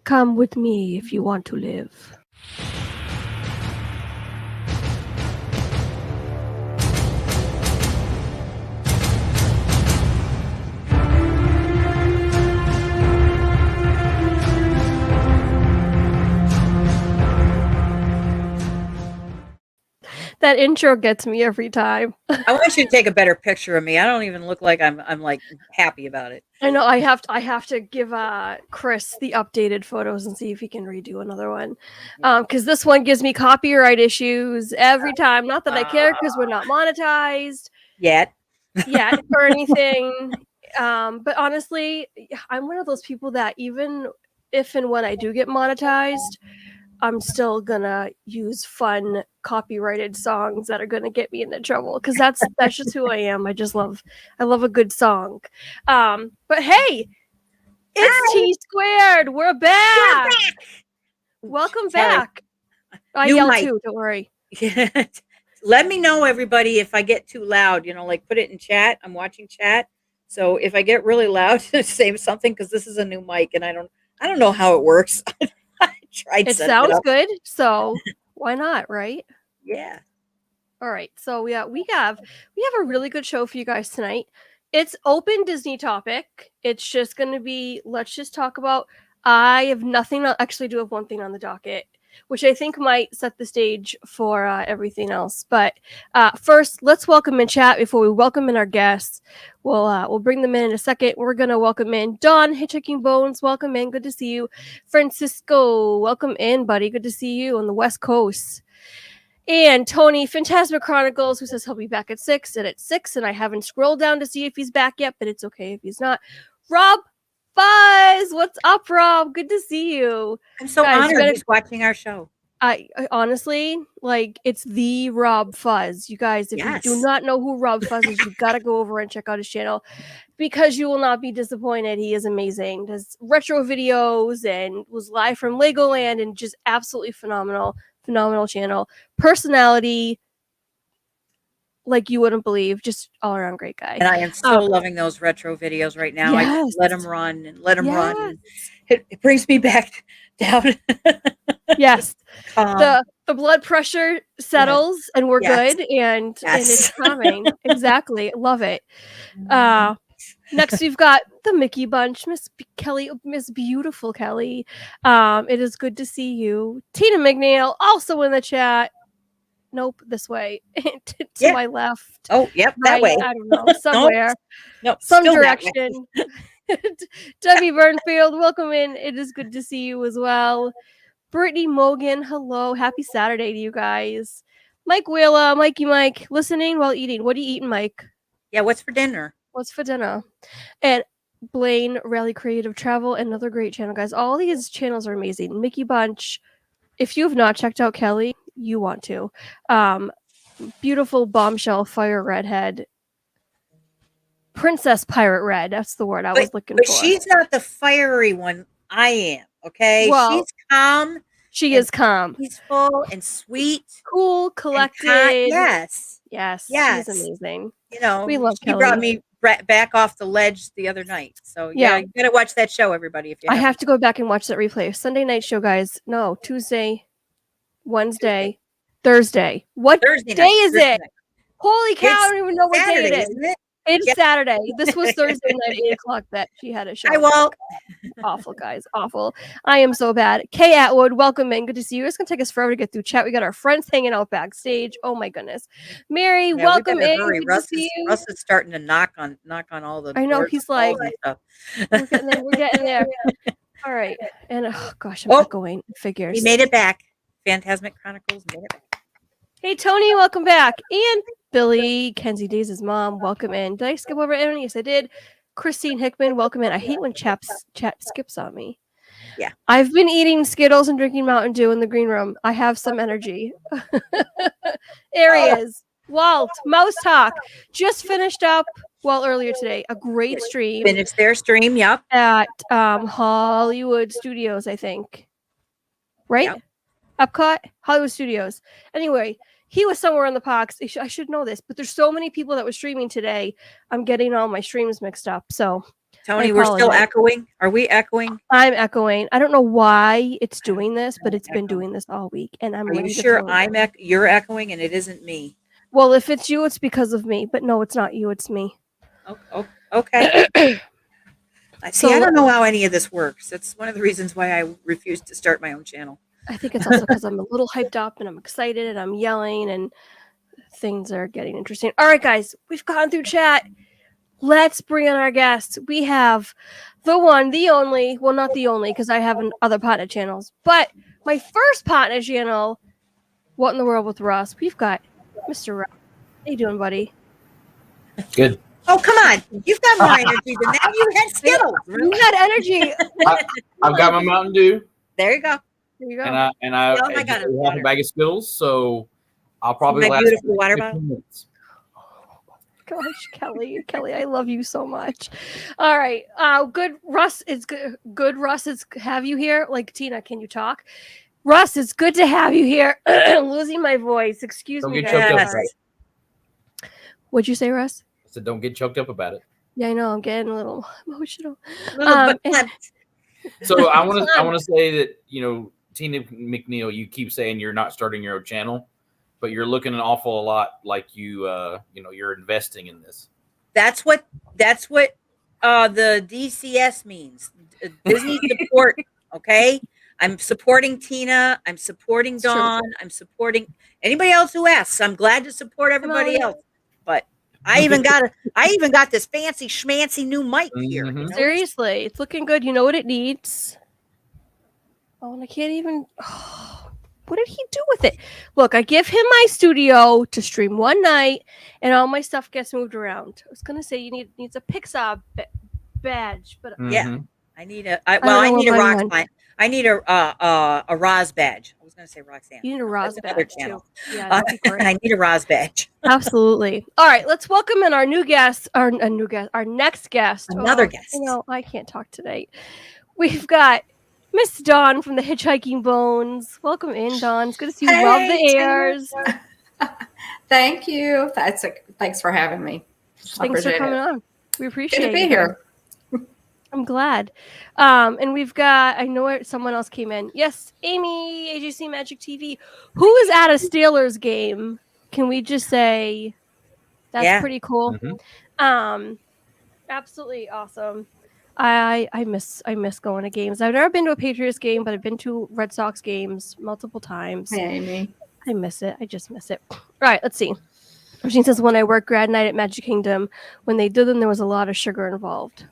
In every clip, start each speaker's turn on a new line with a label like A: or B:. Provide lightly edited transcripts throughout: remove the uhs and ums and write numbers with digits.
A: Come with me if you want to live. That intro gets me every time.
B: I want you to take a better picture of me. I don't even look like I'm like happy about it.
A: I know I have to give Chris the updated photos and see if he can redo another one. Because this one gives me copyright issues every time. Not that I care because we're not monetized
B: Yet.
A: yet or anything. But honestly, I'm one of those people that even if and when I do get monetized, I'm still gonna use fun copyrighted songs that are gonna get me into trouble because that's just who I am. I love a good song. But hey, it's T Squared. We're back. Welcome back. I
B: New
A: yelled
B: mic.
A: too. Don't worry.
B: Let me know, everybody, if I get too loud. Like put it in chat. I'm watching chat, so if I get really loud, say something because this is a new mic and I don't know how it works. I tried.
A: It
B: setting
A: sounds
B: up.
A: good, so why not, right?
B: Yeah.
A: All right. So we have a really good show for you guys tonight. It's open Disney topic. It's just going to be let's just talk about. I have nothing. Actually, I do have one thing on the docket, which I think might set the stage for everything else. But first, let's welcome in chat before we welcome in our guests. We'll bring them in a second. We're gonna welcome in Don Hitchhiking Bones. Welcome in. Good to see you, Francisco. Welcome in, buddy. Good to see you on the West Coast. And Tony, Phantasma Chronicles, who says he'll be back at 6, and at 6, and I haven't scrolled down to see if he's back yet, but it's okay if he's not. Rob Fuzz, what's up, Rob? Good to see you.
B: I'm so
A: Guys,
B: honored he's watching our show.
A: I honestly, it's the Rob Fuzz. You guys, if you do not know who Rob Fuzz is, you gotta go over and check out his channel because you will not be disappointed. He is amazing. Does retro videos and was live from Legoland and just absolutely phenomenal channel. Personality, like you wouldn't believe. Just all around great guy.
B: And I am so loving those retro videos right now.
A: Yes.
B: I just let them run and let them run. It brings me back down.
A: Yes. The blood pressure settles and we're good and it's coming. Exactly. Love it. Next we've got the Mickey Bunch, Miss Kelly, Miss Beautiful Kelly. It is good to see you. Tina McNeil also in the chat. Nope, this way. to my left.
B: Oh, yep, that way.
A: I don't know, somewhere.
B: Nope,
A: some direction. Debbie Burnfield, welcome in. It is good to see you as well. Brittany Mogan, hello. Happy Saturday to you guys. Mike Wheeler, Mikey Mike, listening while eating. What are you eating, Mike?
B: Yeah, what's for dinner?
A: And Blaine, Rally Creative Travel, another great channel, guys. All these channels are amazing. Mickey Bunch. If you have not checked out Kelly, you want to. Beautiful Bombshell Fire Redhead. Princess Pirate Red. That's the word I was looking for.
B: But she's not the fiery one. I am. Okay.
A: Well,
B: she's calm.
A: She is calm.
B: Peaceful and sweet.
A: Cool, collected.
B: Yes.
A: She's amazing.
B: We
A: love
B: Kelly. She brought me back off the ledge the other night. So you gotta watch that show, everybody. If you
A: I have to go back and watch that replay. Sunday night show, guys. No, Tuesday, Wednesday, Thursday. What
B: Thursday
A: day is it?
B: Night.
A: Holy cow, I don't even know what
B: Saturday,
A: day it is.
B: Isn't it?
A: It's Saturday. This was Thursday night, 8 o'clock that she had a show.
B: Hi, Walt.
A: Awful, guys. Awful. I am so bad. Kay Atwood, welcome in. Good to see you. It's going to take us forever to get through chat. We got our friends hanging out backstage. Oh, my goodness. Mary, welcome in.
B: Hurry. Russ is starting to knock on all the
A: I know. He's like,
B: we're
A: getting there. All right. And, oh, gosh, I'm echoing. Figures.
B: He made it back. Phantasmic Chronicles made it back.
A: Hey, Tony, welcome back. And Billy, Kenzie Days' mom, welcome in. Did I skip over anyone? Yes, I did. Christine Hickman, welcome in. I hate when chat skips on me.
B: Yeah.
A: I've been eating Skittles and drinking Mountain Dew in the green room. I have some energy. Areas. Walt, Mouse Talk. Just finished up, earlier today, a great stream.
B: Finished their stream, yep.
A: At Hollywood Studios, I think. Right?
B: Yep.
A: Epcot? Hollywood Studios. Anyway, he was somewhere in the parks. I should know this, but there's so many people that were streaming today. I'm getting all my streams mixed up. So
B: Tony, we're still
A: apologize.
B: echoing. Are we echoing?
A: I'm echoing. I don't know why it's doing this, but
B: I'm
A: it's been
B: echoing.
A: doing this all week, and I'm
B: Are you
A: ready to
B: sure
A: throw it.
B: you're echoing and it isn't me?
A: Well, if it's you, it's because of me. But no, it's not you. It's me.
B: Okay. I see. I
A: So
B: don't know how any of this works. That's one of the reasons why I refuse to start my own channel.
A: I think it's also because I'm a little hyped up and I'm excited and I'm yelling and things are getting interesting. All right, guys, we've gone through chat. Let's bring in our guests. We have the one, the only, well, not the only, because I have other partner channels, but my first partner channel, What in the World with Russ? We've got Mr. Russ. How you doing, buddy?
C: Good.
B: Oh, come on. You've got more energy than that. You had Skittles.
A: You had energy.
C: I've got my Mountain Dew,
B: There you go.
A: There you go.
C: and I
B: Oh my
C: I
B: God,
C: just
B: it's
C: ate half
B: water.
C: a bag of Skittles, so I'll probably
B: My
C: last
B: beautiful water
C: 15
B: bottle.
C: minutes.
A: Gosh, Kelly, I love you so much. All right, good. Russ, it's good. Good, Russ, it's have you here. Like Tina, can you talk? Russ, it's good to have you here. I'm losing my voice. Excuse
C: Don't
A: me,
C: get
A: guys.
C: choked up
B: Yes.
C: about it.
A: What'd you say, Russ?
C: So don't get choked up about it.
A: Yeah, I know. I'm getting a little emotional.
B: Little
A: and-
B: but
C: So I want to say that, you know, Tina McNeil, you keep saying you're not starting your own channel, but you're looking an awful lot like you're investing in this.
B: that's what the DCS means. Disney support. Okay. I'm supporting Tina. I'm supporting
A: It's true.
B: Dawn. I'm supporting anybody else who asks. I'm glad to support everybody
A: Well,
B: else. But I even got this fancy schmancy new mic here.
C: Mhm.
B: You know?
A: Seriously, it's looking good. You know what it needs? Oh, and I can't even. What did he do with it? Look, I give him my studio to stream one night, and all my stuff gets moved around. I was gonna say needs a Pixar badge, but
B: Yeah.
C: Mhm.
B: I need a
A: don't know
B: I need a
A: what mine
B: rock
A: went.
B: sign. I need a Roz badge. I was going to say Roxanne.
A: you need a Roz
B: That's another
A: badge
B: channel.
A: too. Yeah, that'd be great.
B: I need a Roz badge.
A: Absolutely. All right, let's welcome in our next guest.
B: Another
A: Oh,
B: guest.
A: You know, I can't talk tonight. We've got Miss Dawn from the Hitchhiking Bones. Welcome in, Dawn. It's good to see you. Love the
D: Hey,
A: airs.
D: Thank you. Thanks for having me. I
A: Thanks for
D: appreciate
A: coming
D: it.
A: on. We appreciate
D: Good to be
A: you.
D: here.
A: I'm glad. And we've got, I know someone else came in. Yes, Amy, AJC Magic TV. Who is at a Steelers game? Can we just say that's
B: Yeah.
A: pretty cool?
C: Mhm.
A: Absolutely awesome. I miss going to games. I've never been to a Patriots game, but I've been to Red Sox games multiple times.
D: Hey, Amy.
A: I miss it. I just miss it. All right, let's see. She says when I worked grad night at Magic Kingdom, when they did them, there was a lot of sugar involved.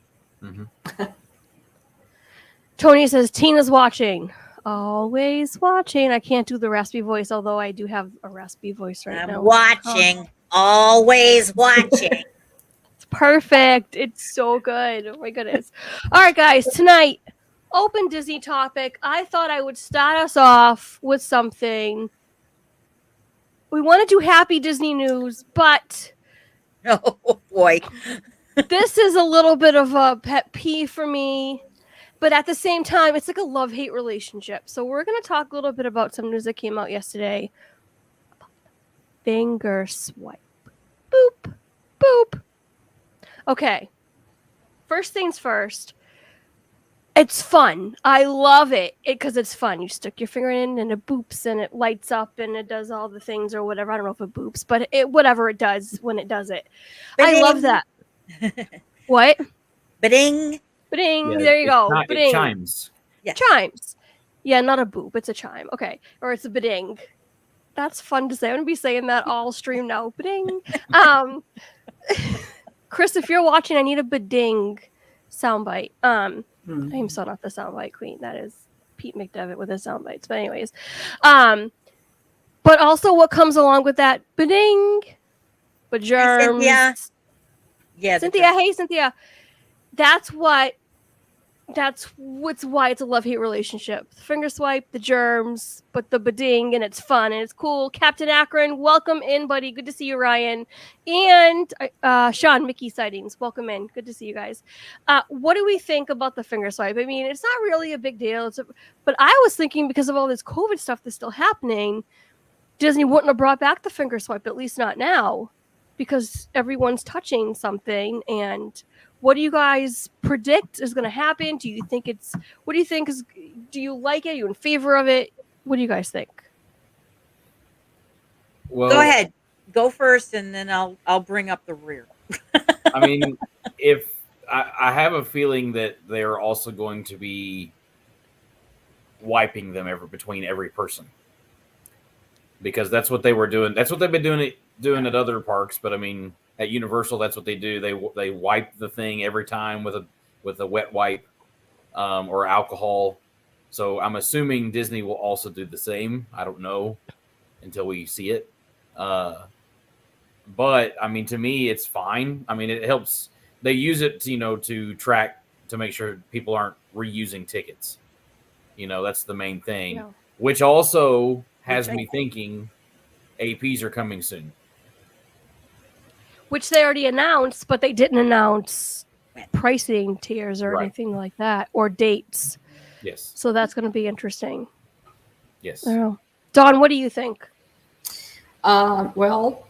C: Mhm.
A: Tony says Tina's watching. Always watching. I can't do the raspy voice, although I do have a raspy voice right
B: I'm
A: now.
B: watching. Always watching.
A: It's perfect. It's so good. Oh my goodness. All right, guys. Tonight, open Disney topic. I thought I would start us off with something. We want to do happy Disney news, but
B: Oh boy.
A: this is a little bit of a pet peeve for me. But at the same time, it's like a love-hate relationship. So we're going to talk a little bit about some news that came out yesterday. Finger swipe. Boop. Boop. Okay. First things first. It's fun. I love it because it's fun. You stick your finger in and it boops and it lights up and it does all the things or whatever. I don't know if it boops, but whatever it does when it does it. I love that. What?
B: Ba-ding.
A: Ba-ding.
C: Yeah,
A: There you go.
C: It
A: Ba-ding.
C: chimes.
A: Chimes. Yeah, not a boop. It's a chime. Okay. Or it's a ba-ding. That's fun to say. I'm going to be saying that all stream now. Ba-ding. Chris, if you're watching, I need a ba-ding soundbite. I'm so not the soundbite queen. That is Pete McDevitt with his soundbites. But anyways. But also what comes along with that ba-ding. But germs.
B: Cynthia. Yeah.
A: Cynthia, hey Cynthia. That's why it's a love-hate relationship. The finger swipe, the germs, but the ba-ding, and it's fun and it's cool. Captain Akron, welcome in, buddy. Good to see you, Ryan. And Sean, Mickey sightings, welcome in. Good to see you guys. What do we think about the finger swipe? I mean, it's not really a big deal. But I was thinking because of all this COVID stuff that's still happening, Disney wouldn't have brought back the finger swipe, at least not now, because everyone's touching something and What do you guys predict is going to happen? Do you think it's? What do you think is? Do you like it? Are you in favor of it? What do you guys think?
C: Well,
B: Go ahead, go first, and then I'll bring up the rear.
C: I mean, if I have a feeling that they're also going to be wiping them between every person, because that's what they were doing. That's what they've been doing at other parks. But I mean, at Universal, that's what they do. They wipe the thing every time with a wet wipe or alcohol. So I'm assuming Disney will also do the same. I don't know until we see it. But I mean, to me, it's fine. I mean, it helps. They use it, to track, to make sure people aren't reusing tickets. That's the main thing.
A: Yeah.
C: Which also has
B: Which
C: me thinking APs are coming soon.
A: Which they already announced, but they didn't announce pricing tiers or
C: Right.
A: anything like that, or dates.
C: Yes.
A: So that's going to be interesting.
C: Yes.
A: I don't know. Dawn, what do you think?
D: Well,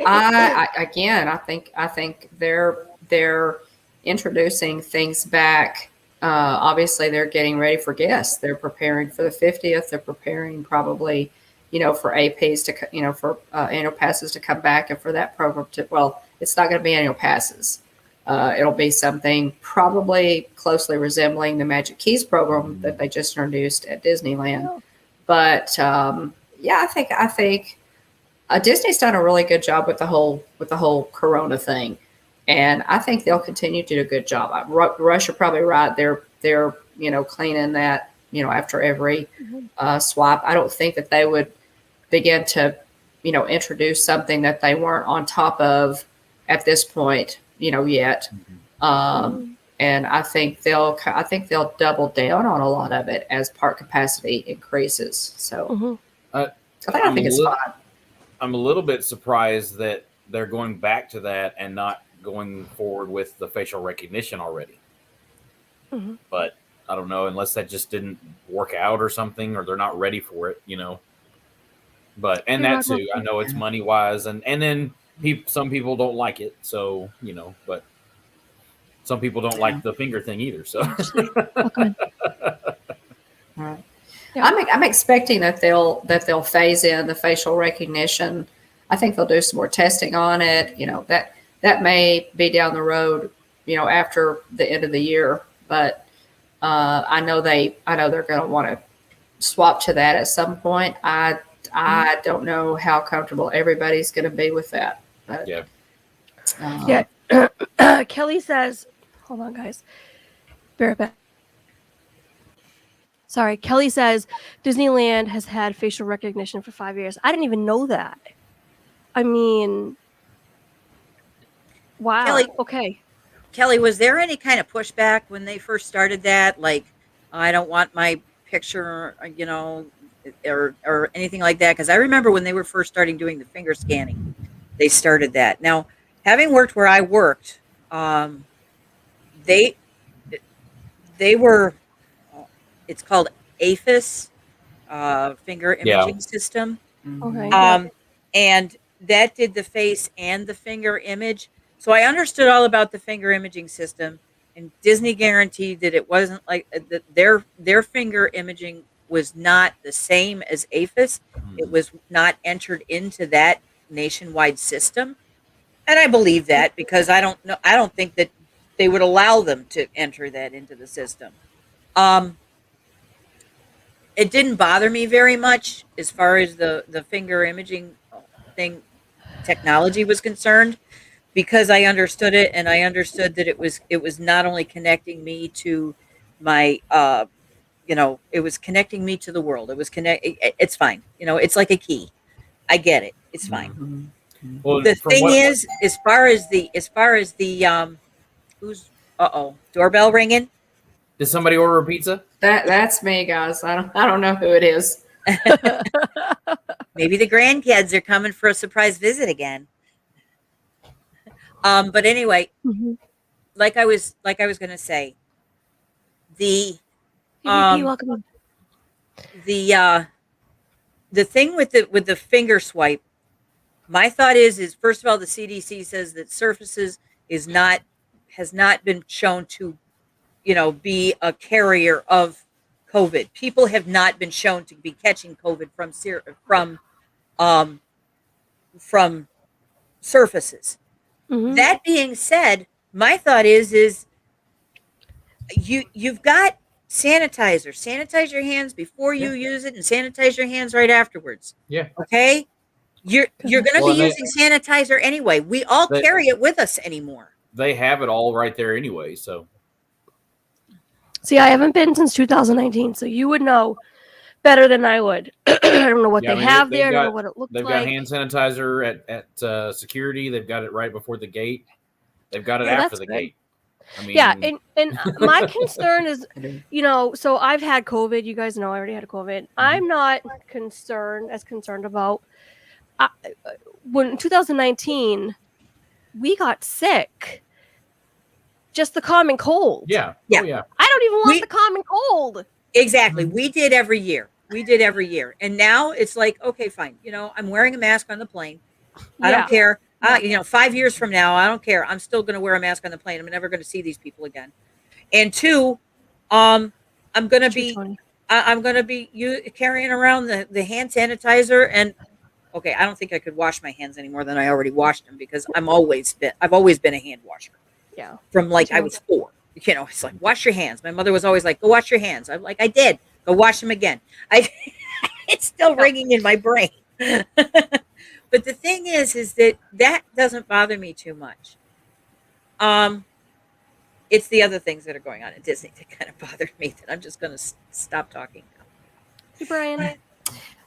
D: I think they're introducing things back. Obviously, they're getting ready for guests. They're preparing for the 50th. They're preparing probably, for APs to, for annual passes to come back, and for that program to. Well, it's not going to be annual passes. It'll be something probably closely resembling the Magic Keys program that they just introduced at Disneyland.
A: Yeah.
D: But I think Disney's done a really good job with the whole Corona thing, and I think they'll continue to do a good job. Rush are probably right. They're cleaning that after every swap. I don't think that they would begin to introduce something that they weren't on top of at this point yet. And I think they'll double down on a lot of it as park capacity increases. So I think it's fine.
C: I'm a little bit surprised that they're going back to that and not going forward with the facial recognition already. But I don't know, unless that just didn't work out or something, or they're not ready for it, But and that too, I know it's money wise, and then some people don't like it, so but some people don't like the finger thing either. So
A: Okay.
D: Right.
A: Yeah.
D: I'm expecting that they'll phase in the facial recognition. I think they'll do some more testing on it. That may be down the road, after the end of the year. But I know they're going to want to swap to that at some point. I don't know how comfortable everybody's going to be with that. But,
C: yeah.
A: Yeah. Kelly says, hold on, guys. Be right back. Sorry. Kelly says Disneyland has had facial recognition for 5 years. I didn't even know that. I mean, wow.
B: Kelly-
A: Okay.
B: Kelly, was there any kind of pushback when they first started that? Like, I don't want my picture, or anything like that? Because I remember when they were first starting doing the finger scanning, they started that. Now, having worked where I worked, they were, it's called APHIS, finger imaging system.
A: Okay.
B: And that did the face and the finger image. So I understood all about the finger imaging system, and Disney guaranteed that it wasn't like that. Their finger imaging was not the same as APHIS. It was not entered into that nationwide system. And I believe that, because I don't think that they would allow them to enter that into the system. It didn't bother me very much as far as the finger imaging thing technology was concerned, because I understood it, and I understood that it was not only connecting me to my it was connecting me to the world. It was it's fine. It's like a key. I get it. It's fine.
C: Well,
B: The thing is, as far as the who's doorbell ringing?
C: did somebody order a pizza?
D: That's me, guys. I don't know who it is.
B: Maybe the grandkids are coming for a surprise visit again. But anyway, like I was going to say, the
A: You're welcome.
B: the thing with the finger swipe, my thought is first of all, the CDC says that surfaces is not has not been shown to, be a carrier of COVID. People have not been shown to be catching COVID from surfaces.
A: Mhm.
B: That being said, my thought is you've got sanitizer. Sanitize your hands before you use it, and sanitize your hands right afterwards.
C: Yeah.
B: Okay. You're going to
C: Well,
B: be
C: and
B: using sanitizer anyway. We all
C: they-
B: carry it with us anymore.
C: They have it all right there anyway. So
A: See, I haven't been since 2019, so you would know better than I would. I don't know what
C: Yeah, I
A: they
C: mean,
A: have
C: they've
A: there. I don't know
C: got-
A: what it looks
C: they've
A: like.
C: got hand sanitizer at security. They've got it right before the gate. They've got it
A: Yeah,
C: after
A: that's
C: the
A: good.
C: gate. I mean,
A: Yeah, and my concern is, so I've had COVID. You guys know I already had COVID. I'm not as concerned about when in 2019 we got sick. Just the common cold.
C: yeah.
B: Yeah.
C: Oh, yeah.
A: I don't even want
B: We-
A: the common cold.
B: Exactly. We did every year. And now it's like, okay, fine. I'm wearing a mask on the plane. I don't care. 5 years from now, I don't care. I'm still going to wear a mask on the plane. I'm never going to see these people again. And two, I'm going to be, carrying around the hand sanitizer. And okay, I don't think I could wash my hands any more than I already washed them, because I've always been a hand washer
A: Yeah.
B: from like I was 4. It's like, wash your hands. My mother was always like, go wash your hands. I'm like, I did. Go wash them again. It's still ringing in my brain. But the thing is that doesn't bother me too much. It's the other things that are going on at Disney that kind of bothered me, that I'm just going to stop talking now.
A: Hey, Brian.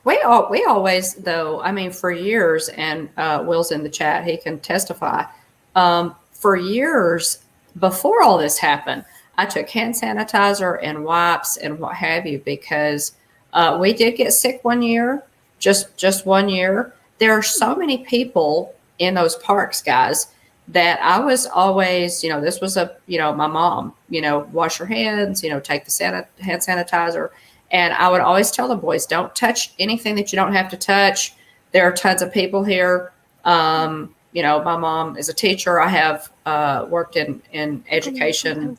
D: We always, though, I mean, for years, and Will's in the chat, he can testify. For years before all this happened, I took hand sanitizer and wipes and what have you, because we did get sick one year, just 1 year. There are so many people in those parks, guys, that I was always, this was my mom, wash your hands, take the hand sanitizer. And I would always tell the boys, don't touch anything that you don't have to touch. There are tons of people here. My mom is a teacher. I have worked in education,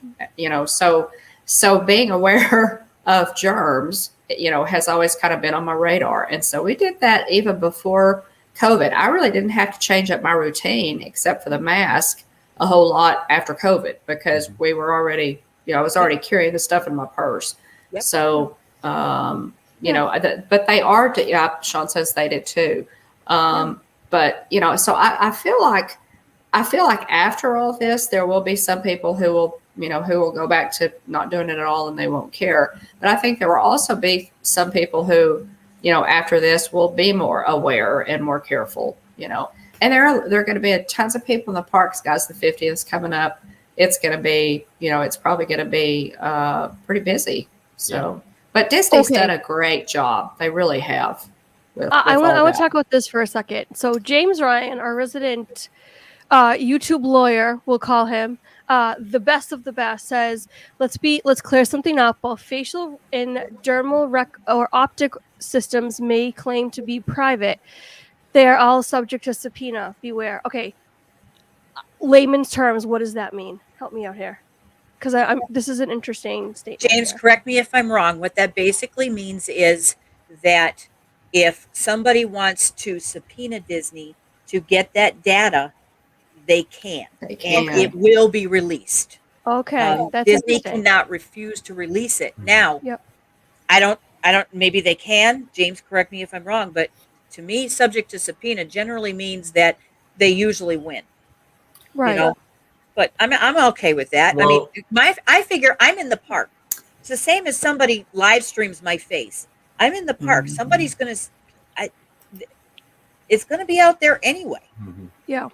D: so being aware of germs, has always kind of been on my radar. And so we did that even before COVID. I really didn't have to change up my routine except for the mask a whole lot after COVID, because we were already, I was already carrying the stuff in my purse.
B: Yep.
D: So, but they are, Sean says they did too. But, so I feel like after all this, there will be some people who will go back to not doing it at all, and they won't care. But I think there will also be some people who, after this will be more aware and more careful, and there are going to be tons of people in the parks, guys. The 50th is coming up. It's going to be, it's probably going to be pretty busy. So, but Disney's done a great job. They really have.
A: I want to talk about this for a second. So James Ryan, our resident YouTube lawyer, we'll call him, the best of the best, says, let's clear something up. While facial and dermal or optic systems may claim to be private, they are all subject to subpoena. Beware. Okay. Layman's terms, what does that mean? Help me out here. Because this is an interesting statement.
B: James, correct me if I'm wrong. What that basically means is that if somebody wants to subpoena Disney to get that data, they can.
D: They can.
B: And it will be released.
A: Okay, that's
B: Disney
A: interesting.
B: cannot refuse to release it. Now,
A: Yep.
B: I don't, maybe they can. James, correct me if I'm wrong, but to me, subject to subpoena generally means that they usually win.
A: Right.
B: But I'm okay with that.
C: Well-
B: I figure I'm in the park. It's the same as somebody live streams my face. I'm in the park.
D: Mhm.
B: Somebody's going to, it's going to be out there anyway.
C: Mhm.
A: Yeah.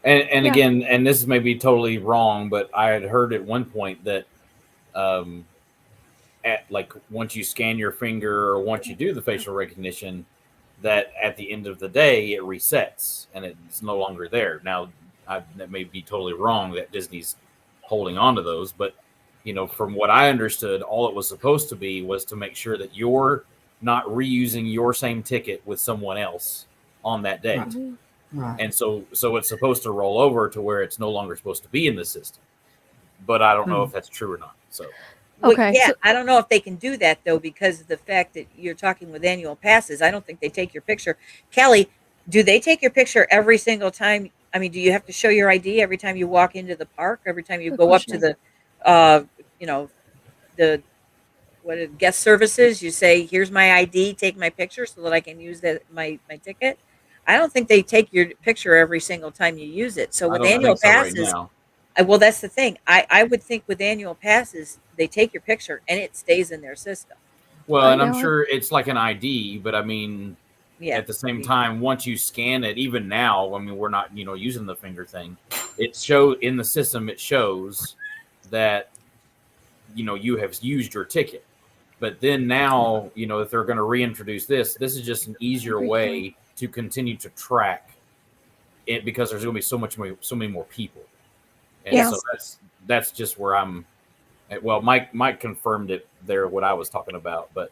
C: And
A: Yeah.
C: again, and this may be totally wrong, but I had heard at one point that, once you scan your finger or once you do the facial recognition, that at the end of the day it resets and it's no longer there. Now, that may be totally wrong that Disney's holding on to those, but from what I understood, all it was supposed to be was to make sure that you're not reusing your same ticket with someone else on that day.
D: Right. Right.
C: and so it's supposed to roll over to where it's no longer supposed to be in the system. But I don't know if that's true or not. So
B: Well,
A: Okay,
B: yeah,
A: so-
B: I don't know if they can do that though, because of the fact that you're talking with annual passes. I don't think they take your picture. Kelly, do they take your picture every single time? I mean, do you have to show your ID every time you walk into the park? Every time you
A: Good
B: go up to
A: question.
B: the, you know, the guest services? You say, "Here's my ID. Take my picture so that I can use that my ticket." I don't think they take your picture every single time you use it. So
C: I
B: with
C: don't
B: annual
C: think so right
B: passes,
C: now.
B: well, that's the thing. I would think with annual passes, they take your picture and it stays in their system.
C: Well, and I'm
A: now I-
C: sure it's like an ID, but I mean,
B: Yeah.
C: at the same time, once you scan it, even now, I mean, we're not, using the finger thing. It shows in the system. It shows that you have used your ticket. But then now, if they're going to reintroduce this is just an easier way to continue to track it, because there's going to be so many more people. And
A: Yeah.
C: so that's just where I'm. Well, Mike confirmed it there, what I was talking about, but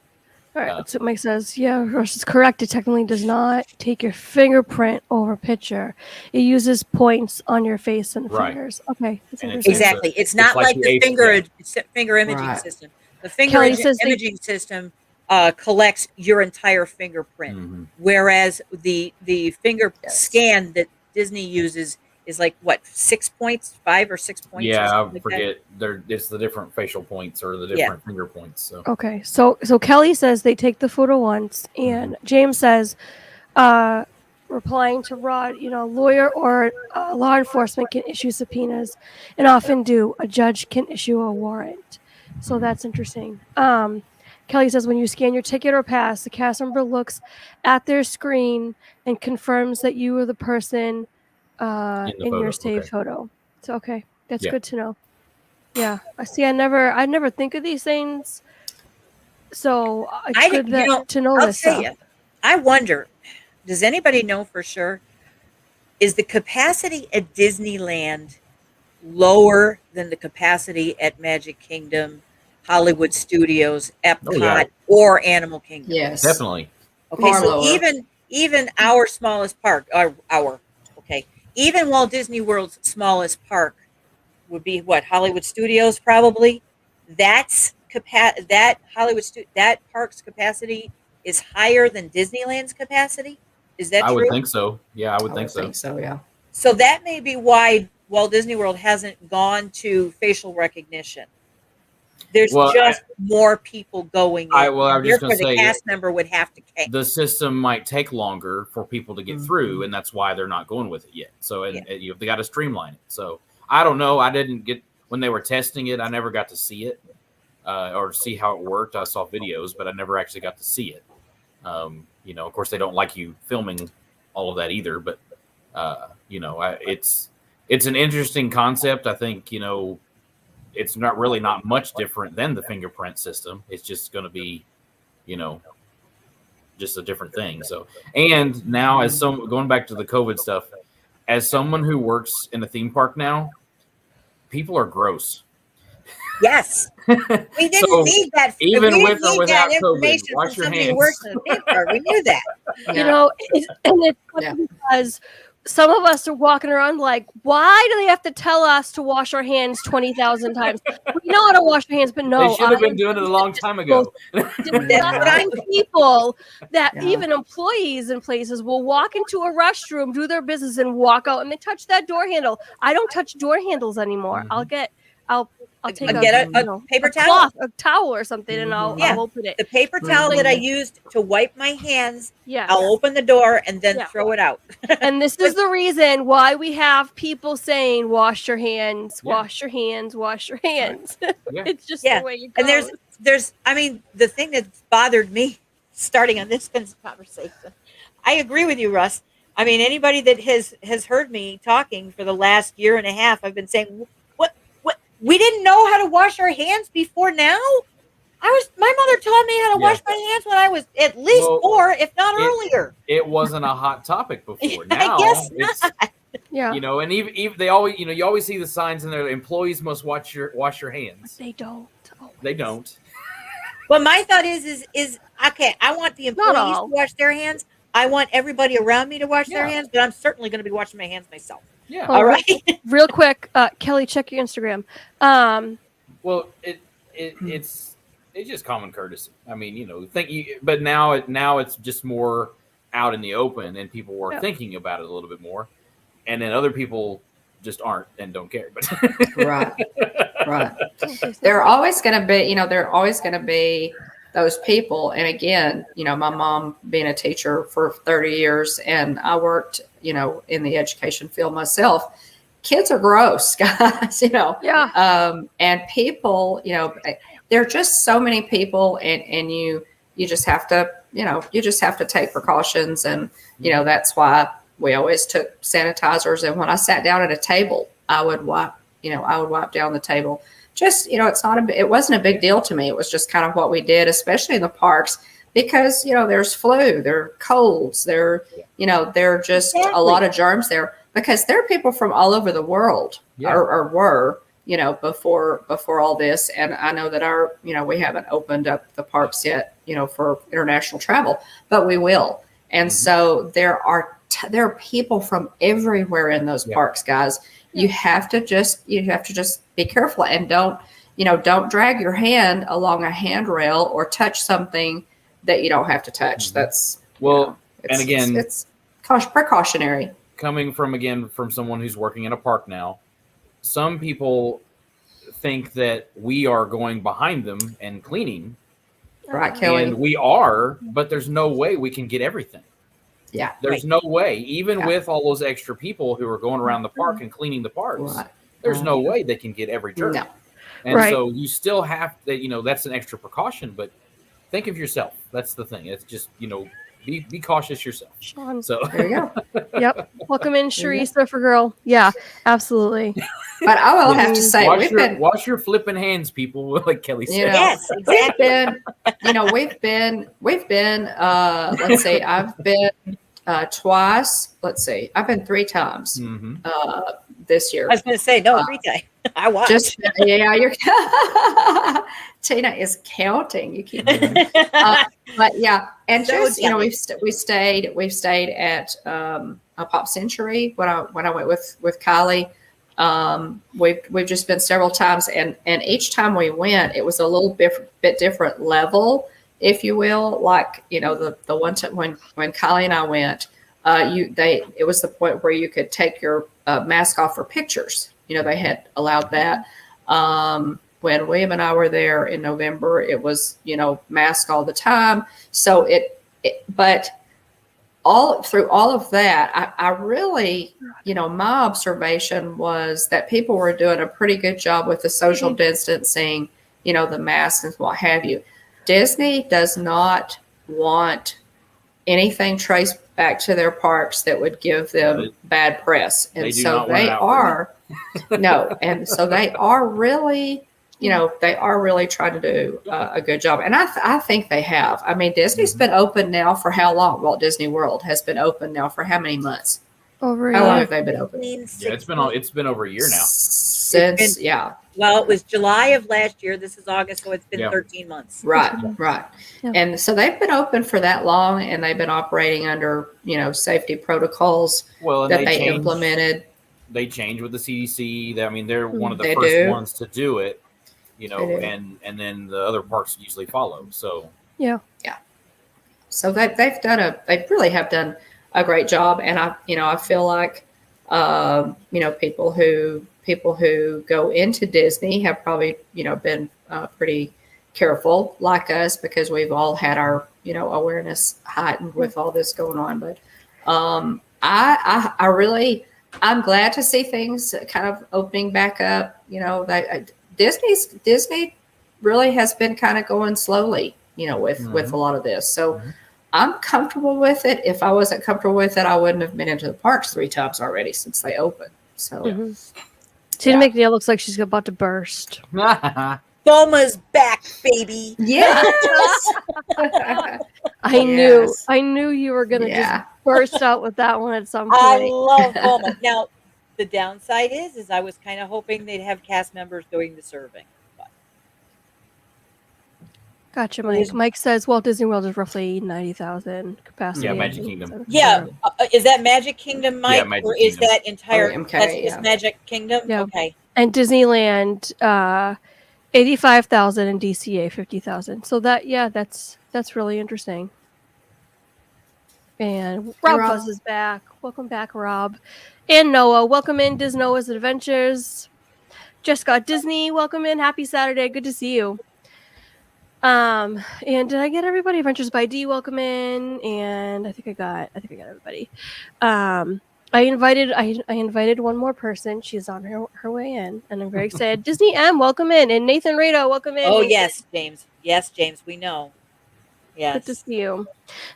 A: All right, so Mike says, yeah, Rush is correct. It technically does not take your fingerprint over picture. It uses points on your face and
C: Right.
A: fingers. Okay, that's
C: And it's
A: interesting.
B: Exactly. It's not
C: like
B: like
C: the
B: the
C: ape-
B: finger imaging
D: Right.
B: system. The finger
A: Kelly says they-
B: imaging system collects your entire fingerprint,
C: mhm.
B: whereas the finger
D: Yes.
B: scan that Disney uses is like what, 6 points, 5 or 6 points? or
C: Yeah, I
B: something like that?
C: forget. It's the different facial points or the different finger points. So
A: Okay, so Kelly says they take the photo once, and James says, replying to Rod, lawyer or law enforcement can issue subpoenas, and often do. A judge can issue a warrant. So that's interesting. Kelly says when you scan your ticket or pass, the cast member looks at their screen and confirms that you are the person
C: the
A: in your
C: photo,
A: saved
C: okay.
A: photo. So okay, that's
C: Yeah.
A: good to know. Yeah, I see. I never think of these things. So it's
B: I
A: good
B: didn't-
A: to know
B: I'll
A: this
B: tell
A: stuff.
B: you, I wonder, does anybody know for sure? Is the capacity at Disneyland lower than the capacity at Magic Kingdom, Hollywood Studios, Epcot,
C: Oh, yeah.
B: or Animal Kingdom?
D: Yes.
C: definitely.
B: Okay,
D: Far
B: so
D: lower.
B: even our smallest park, even Walt Disney World's smallest park would be what, Hollywood Studios probably. That park's capacity is higher than Disneyland's capacity. Is that
C: I
B: true?
C: would think so. Yeah, I would
D: I
C: think
D: would
C: so.
D: think so. Yeah.
B: So that may be why Walt Disney World hasn't gone to facial recognition. There's
C: Well,
B: just more people going in.
C: I was just
B: Therefore,
C: gonna
B: the
C: say,
B: cast member would have to pay.
C: The system might take longer for people to get
D: Mhm.
C: through, and that's why they're not going with it yet. So,
B: Yeah.
C: they got to streamline it. So, I don't know. I didn't get when they were testing it. I never got to see it or see how it worked. I saw videos, but I never actually got to see it. Of course, they don't like you filming all of that either. But it's an interesting concept. I think it's not much different than the fingerprint system. It's just going to be, just a different thing. So, and now going back to the COVID stuff, as someone who works in a theme park now, people are gross.
B: Yes, we didn't
C: So,
B: need that.
C: even
B: we
C: with
B: didn't
C: or
B: need
C: without
B: that
C: COVID,
B: information
C: wash
B: from
C: your
B: somebody who
C: hands.
B: works in a theme park. We knew that.
D: Yeah.
A: It's funny
D: Yeah.
A: because some of us are walking around like, why do they have to tell us to wash our hands 20,000 times? We know how to wash our hands, but no,
C: They should have
A: I
C: been doing it a long time ago.
B: That's what I'm.
A: people that
D: Yeah.
A: even employees in places will walk into a restroom, do their business, and walk out, and they touch that door handle. I don't touch door handles anymore.
C: Mhm.
A: I'll take
B: Get a paper towel.
A: cloth, a towel or something, and I'll
B: Yeah.
A: open it.
B: The paper towel that I
D: Mhm.
B: used to wipe my hands,
A: Yeah.
B: I'll open the door and then
A: Yeah.
B: throw it out.
A: And this is the reason why we have people saying, wash your hands,
C: Yeah.
A: wash your hands, wash your hands.
C: Yeah.
A: It's just
B: Yeah.
A: the way you go.
B: And there's I mean, the thing that bothered me starting on this conversation, I agree with you, Russ. I mean, anybody that has heard me talking for the last year and a half, I've been saying, what we didn't know how to wash our hands before now? My mother taught me how to
C: Yeah.
B: wash my hands when I was at least
C: Well,
B: 4, if not earlier.
C: It wasn't a hot topic before.
B: I
C: Now,
B: guess
C: it's,
B: not.
A: yeah.
C: and even they always, you always see the signs in there. Employees must wash your hands.
A: They don't. Oh,
C: They don't.
B: Well, my thought is okay, I want the
A: Not
B: employees
A: all.
B: to wash their hands. I want everybody around me to wash their
C: Yeah.
B: hands, but I'm certainly going to be washing my hands myself.
C: Yeah.
A: Oh,
B: All right.
A: Real quick, Kelly, check your Instagram.
C: Well, it's just common courtesy. I mean, but now it's just more out in the open, and people are
A: Yeah.
C: thinking about it a little bit more, and then other people just aren't and don't care. But
D: Right. Right. There are always going to be, there are always going to be those people. And again, my mom being a teacher for 30 years and I worked, in the education field myself, kids are gross, guys,
A: Yeah.
D: and people, there are just so many people and you just have to, you just have to take precautions. And, that's why we always took sanitizers. And when I sat down at a table, I would wipe down the table. Just, it wasn't a big deal to me. It was just kind of what we did, especially in the parks, because, there's flu, there are colds, there are just a lot of germs there because there are people from all over the world or were, before all this. And I know that we haven't opened up the parks yet, for international travel, but we will. And so there are people from everywhere in those parks, guys. You have to just be careful and don't drag your hand along a handrail or touch something that you don't have to touch. That's
C: and again,
D: it's precautionary.
C: Coming from someone who's working in a park now, some people think that we are going behind them and cleaning,
D: right, Kelly?
C: And we are, but there's no way we can get everything.
D: Yeah.
C: There's no way, even with all those extra people who are going around the park and cleaning the parks, there's no way they can get every turn.
D: No.
C: And so you still have to, that's an extra precaution, but think of yourself. That's the thing. It's just, be cautious yourself.
A: Sean.
C: So
D: there you go.
A: Yep. Welcome in, Cherie, Surfer Girl. Yeah, absolutely.
D: But I will have to say,
C: wash your flipping hands, people, like Kelly said.
B: Yes, exactly.
D: We've been, let's see, I've been twice. Let's see, I've been 3 times this year.
B: I was going to say, no, 3 times. I watched.
D: You're Tina is counting. You keep, but yeah, and
B: So
D: just we've stayed at a Pop Century when I went with Kylie. We've just been several times, and each time we went, it was a little bit different level, if you will. Like the one time when Kylie and I went, it was the point where you could take your mask off for pictures. They had allowed that. When William and I were there in November, it was mask all the time. So but through all of that, I really, my observation was that people were doing a pretty good job with the social distancing, the masks and what have you. Disney does not want anything traced back to their parks that would give them bad press. And so they are, and so they are really, they are really trying to do a good job. And I think they have. I mean, Disney's been open now for how long? Walt Disney World has been open now for how many months?
A: Over
D: How long
A: here.
D: have they been open?
C: Yeah, it's been over a year now.
D: Since,
B: Well, it was July of last year. This is August, so it's been 13 months.
D: Right.
A: Yeah.
D: And so they've been open for that long, and they've been operating under, safety protocols
C: Well,
D: that they implemented.
C: They change with the CDC. I mean, they're one of the
D: They
C: first
D: do.
C: ones to do it,
D: do.
C: and then the other parks usually follow. So
D: So they really have done a great job. And I feel like, people who go into Disney have probably, been pretty careful like us, because we've all had our, awareness heightened with all this going on. But I'm glad to see things kind of opening back up. Disney really has been kind of going slowly, with a lot of this. So I'm comfortable with it. If I wasn't comfortable with it, I wouldn't have been into the parks 3 times already since they opened. So
A: Tina McNeil looks like she's about to burst.
B: Bulma's back, baby.
D: yes,
A: I knew you were gonna
D: Yeah.
A: just burst out with that one at some
B: I
A: point.
B: love Bulma. Now, the downside is I was kind of hoping they'd have cast members doing the serving. But
A: Gotcha, Mike. Mike says Walt Disney World is roughly 90,000 capacity.
C: Yeah, Magic Kingdom.
B: Yeah, is that Magic Kingdom, Mike,
C: Magic
B: or is
C: Kingdom.
B: that entire?
D: MK,
B: That's
D: yeah.
B: just Magic Kingdom.
A: Yeah.
B: Okay.
A: And Disneyland, 85,000, and DCA 50,000. So that's really interesting. And Rob
D: Rob.
A: Buzz is back. Welcome back, Rob. And Noah, welcome in Noah's Adventures. Just got Disney, welcome in. Happy Saturday. Good to see you. And did I get everybody? Adventures by D, welcome in. And I think I got everybody. I invited one more person. She's on her way in, and I'm very excited. Disney M, welcome in, and Nathan Rado, welcome in.
B: Oh
A: Nathan.
B: yes, James. Yes, James. We know. Yes.
A: Good to see you.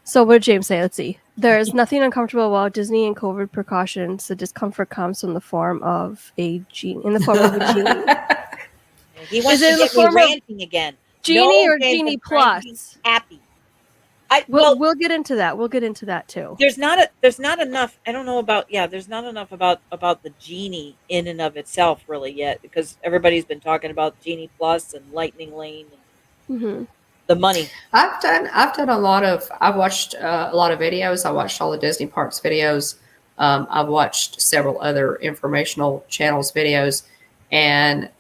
A: So what did James say? Let's see. There is nothing uncomfortable about Disney and COVID precautions. The discomfort comes in the form of a genie. He
B: wants
A: Is it
B: to
A: in the
B: get me
A: form of
B: ranting again.
A: Genie
B: No,
A: or
B: James,
A: Genie
B: I'm trying to be
A: Plus?
B: Happy.
A: We'll get into that. We'll get into that too.
B: There's not enough. I don't know about. Yeah, there's not enough about the Genie in and of itself really yet, because everybody's been talking about Genie Plus and Lightning Lane and
A: Mm-hmm.
B: the money.
D: I've done a lot of. I've watched a lot of videos. I watched all the Disney Parks videos. I've watched several other informational channels videos, and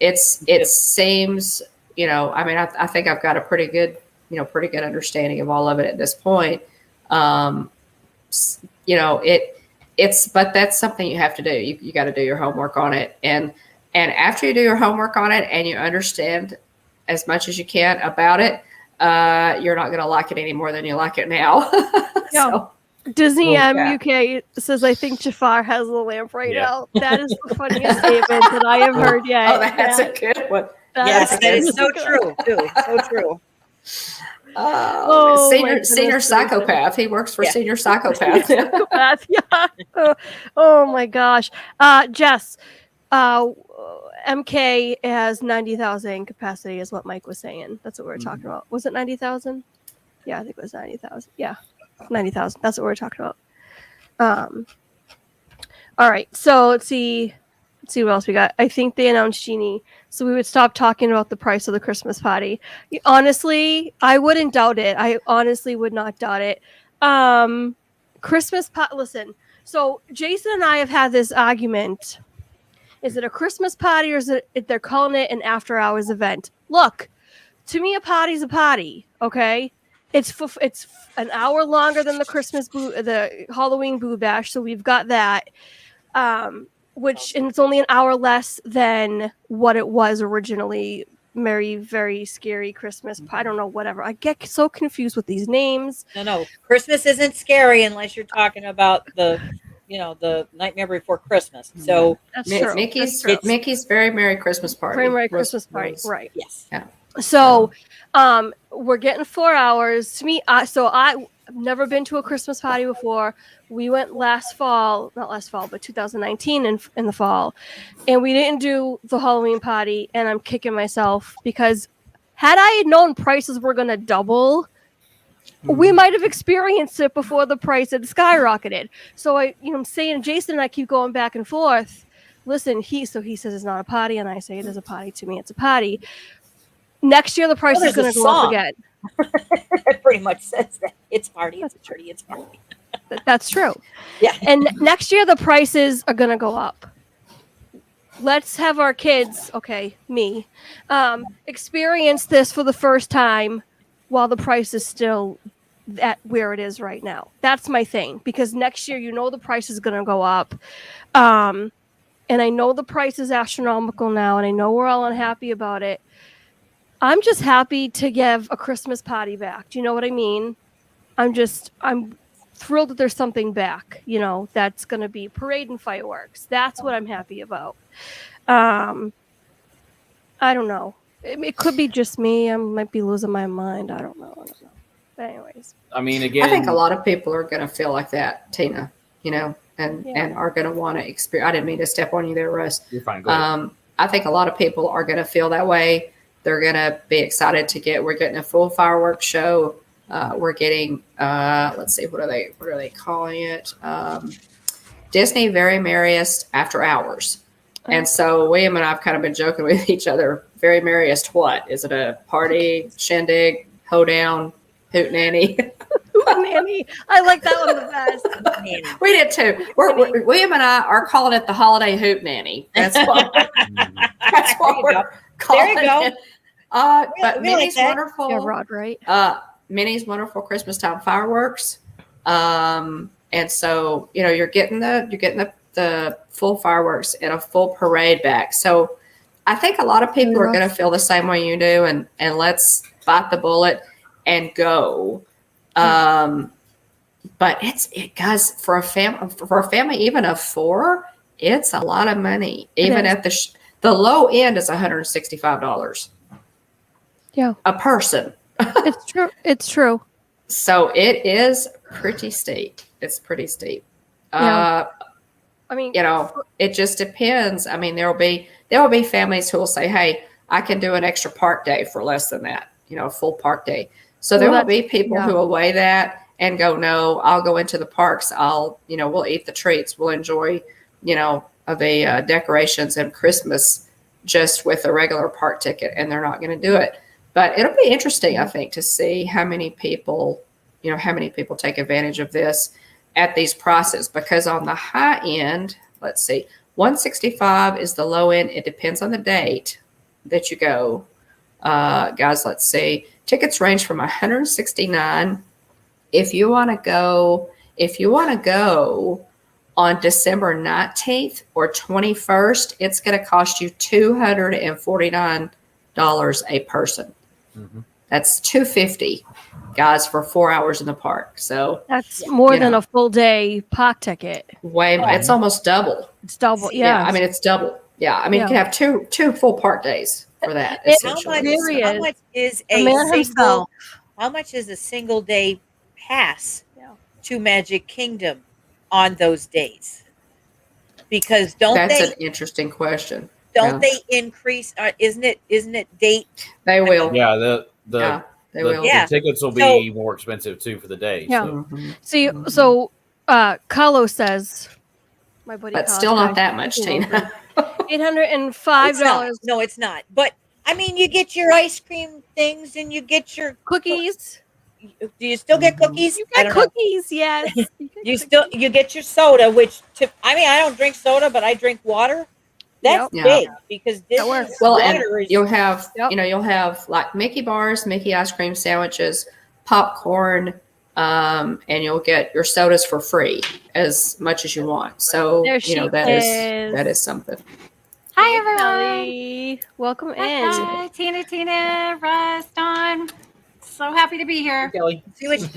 D: it seems, I mean, I think I've got a pretty good understanding of all of it at this point. But that's something you have to do. You got to do your homework on it, and after you do your homework on it and you understand as much as you can about it, you're not going to like it any more than you like it now.
A: Yeah.
D: So,
A: Disney
D: yeah.
A: UK says, I think Jafar has the lamp right
C: Yeah.
A: now. That is the funniest statement that I have heard yet.
D: oh, that's a good one.
B: Yes, that is so
A: good.
B: true too. So true.
A: Oh, my
D: senior
A: goodness gracious.
D: psychopath. He works for
B: Yeah.
D: Senior Psychopath.
A: Psychopath, yeah. Oh my gosh. Jess, MK has 90,000 capacity is what Mike was saying. That's what we were talking about. Was it 90,000? Yeah, I think it was 90,000. Yeah, 90,000. That's what we're talking about. All right. So let's see what else we got. I think they announced Genie, so we would stop talking about the price of the Christmas party. Honestly, I wouldn't doubt it. I honestly would not doubt it. Christmas pot. Listen. So Jason and I have had this argument. Is it a Christmas party or is it they're calling it an after hours event? Look, to me, a party's a party. Okay, it's an hour longer than the the Halloween Boo Bash, so we've got that. And it's only an hour less than what it was originally. Merry, very scary Christmas. I don't know, whatever. I get so confused with these names.
B: No. Christmas isn't scary unless you're talking about the Nightmare Before Christmas. So
A: That's true.
D: Mickey's Very Merry Christmas Party.
A: Very Merry Christmas Party, right?
B: yes.
D: Yeah.
A: So, we're getting 4 hours. To me, so I've never been to a Christmas party before. We went not last fall, but 2019 in the fall, and we didn't do the Halloween party. And I'm kicking myself because had I had known prices were going to double, we might have experienced it before the price had skyrocketed. So I'm saying, Jason and I keep going back and forth. Listen, he says it's not a party, and I say it is a party. To me, it's a party. Next year, the price is going to go up again.
B: It pretty much says that. It's party. It's party. It's party.
A: That's true.
B: Yeah.
A: And next year, the prices are going to go up. Let's have our kids, me, experience this for the first time while the price is still at where it is right now. That's my thing, because next year, the price is going to go up. And I know the price is astronomical now, and I know we're all unhappy about it. I'm just happy to give a Christmas party back. Do you know what I mean? I'm thrilled that there's something back, that's going to be parade and fireworks. That's what I'm happy about. I don't know. It could be just me. I might be losing my mind. I don't know. But anyways.
C: I mean, again,
D: I think a lot of people are going to feel like that, Tina, and are going to want to experience. I didn't mean to step on you there, Russ.
C: You're fine. Go ahead.
D: I think a lot of people are going to feel that way. They're going to be excited we're getting a full fireworks show. We're getting, let's see, what are they calling it? Disney Very Merriest After Hours. And so William and I have kind of been joking with each other. Very merriest what? Is it a party, shindig, hoedown, hootenanny?
A: Nanny. I like that one the best.
B: Nanny.
D: We did too. William and I are calling it the holiday hootenanny. That's what, that's what
B: There you
D: we're
B: go.
D: calling
B: There you go.
D: it. But
B: we like
D: Minnie's
B: that.
D: wonderful.
A: Yeah, Rod, right?
D: Minnie's wonderful Christmas time fireworks. And so, you're getting the full fireworks and a full parade back. So I think a lot of people are going to feel the same way you do, and let's bite the bullet and go. But guys, for a family even of 4, it's a lot of money. Even at the low end is $165.
A: Yeah.
D: A person.
A: It's true. It's true.
D: So it is pretty steep. It's pretty steep.
A: Yeah. I mean,
D: It just depends. I mean, there will be families who will say, "Hey, I can do an extra park day for less than that, a full park day." So there will be people who will weigh that and go, "No, I'll go into the parks. We'll eat the treats. We'll enjoy, the decorations and Christmas just with a regular park ticket," and they're not going to do it. But it'll be interesting, I think, to see how many people take advantage of this at these prices, because on the high end, let's see, 165 is the low end. It depends on the date that you go. Guys, let's see. Tickets range from 169. If you want to go on December 19th or 21st, it's going to cost you $249 a person.
C: Mm-hmm.
D: That's $250, guys, for 4 hours in the park. So
A: that's more than a full day park ticket.
D: It's almost double.
A: It's double.
D: Yeah,
A: Yeah.
D: I mean, it's double. Yeah, I mean, you can have two full park days for that.
B: How much is how much is a single day pass to Magic Kingdom on those days? Because
D: that's an interesting question.
B: Don't they increase? Isn't it date?
D: They will.
C: Yeah,
D: they will.
C: The tickets will be more expensive too for the day.
A: Yeah.
C: So.
A: See, so Carlos says, my buddy.
D: But still not that much, Tina.
A: $805.
B: No, it's not. But I mean, you get your ice cream things and you get your
A: Cookies.
B: Do you still get cookies?
A: You get cookies, yes.
B: You get your soda, which I don't drink soda, but I drink water. That's big because this
A: works.
D: Well, and you'll have you'll have like Mickey bars, Mickey ice cream sandwiches, popcorn, and you'll get your sodas for free as much as you want. So that is something.
E: Hi everyone.
A: Kelly. Welcome in.
E: Hi, Tina, Russ, Dawn. So happy to be here.
C: Kelly.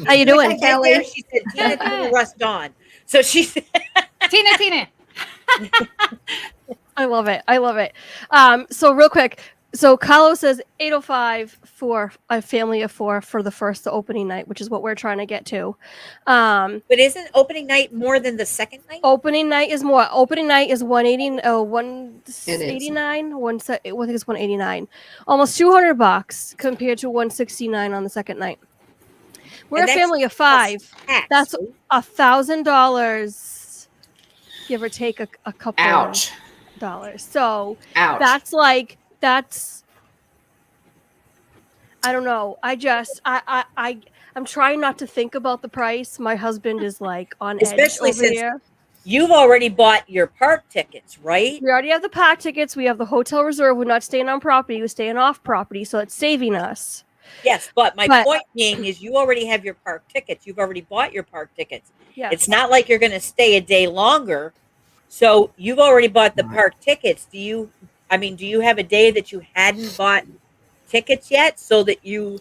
A: How you doing, Kelly?
B: She said Tina, Russ, Dawn. So she said
E: Tina.
A: I love it. So real quick. So Carlos says 805 for a family of 4 for the first opening night, which is what we're trying to get to.
B: But isn't opening night more than the second night?
A: Opening night is more. Opening night is 189. I think it's 189. Almost $200 compared to 169 on the second night. We're a family of 5. That's $1,000, give or take a couple.
D: Ouch.
A: Dollars. So
D: Ouch.
A: that's I don't know. I'm trying not to think about the price. My husband is like on
B: Especially
A: edge over
B: since
A: here.
B: You've already bought your park tickets, right?
A: We already have the park tickets. We have the hotel reserve. We're not staying on property. We're staying off property. So it's saving us.
B: Yes, but my point being is you already have your park tickets. You've already bought your park tickets.
A: Yes.
B: It's not like you're going to stay a day longer. So you've already bought the park tickets. Do you have a day that you hadn't bought tickets yet so that you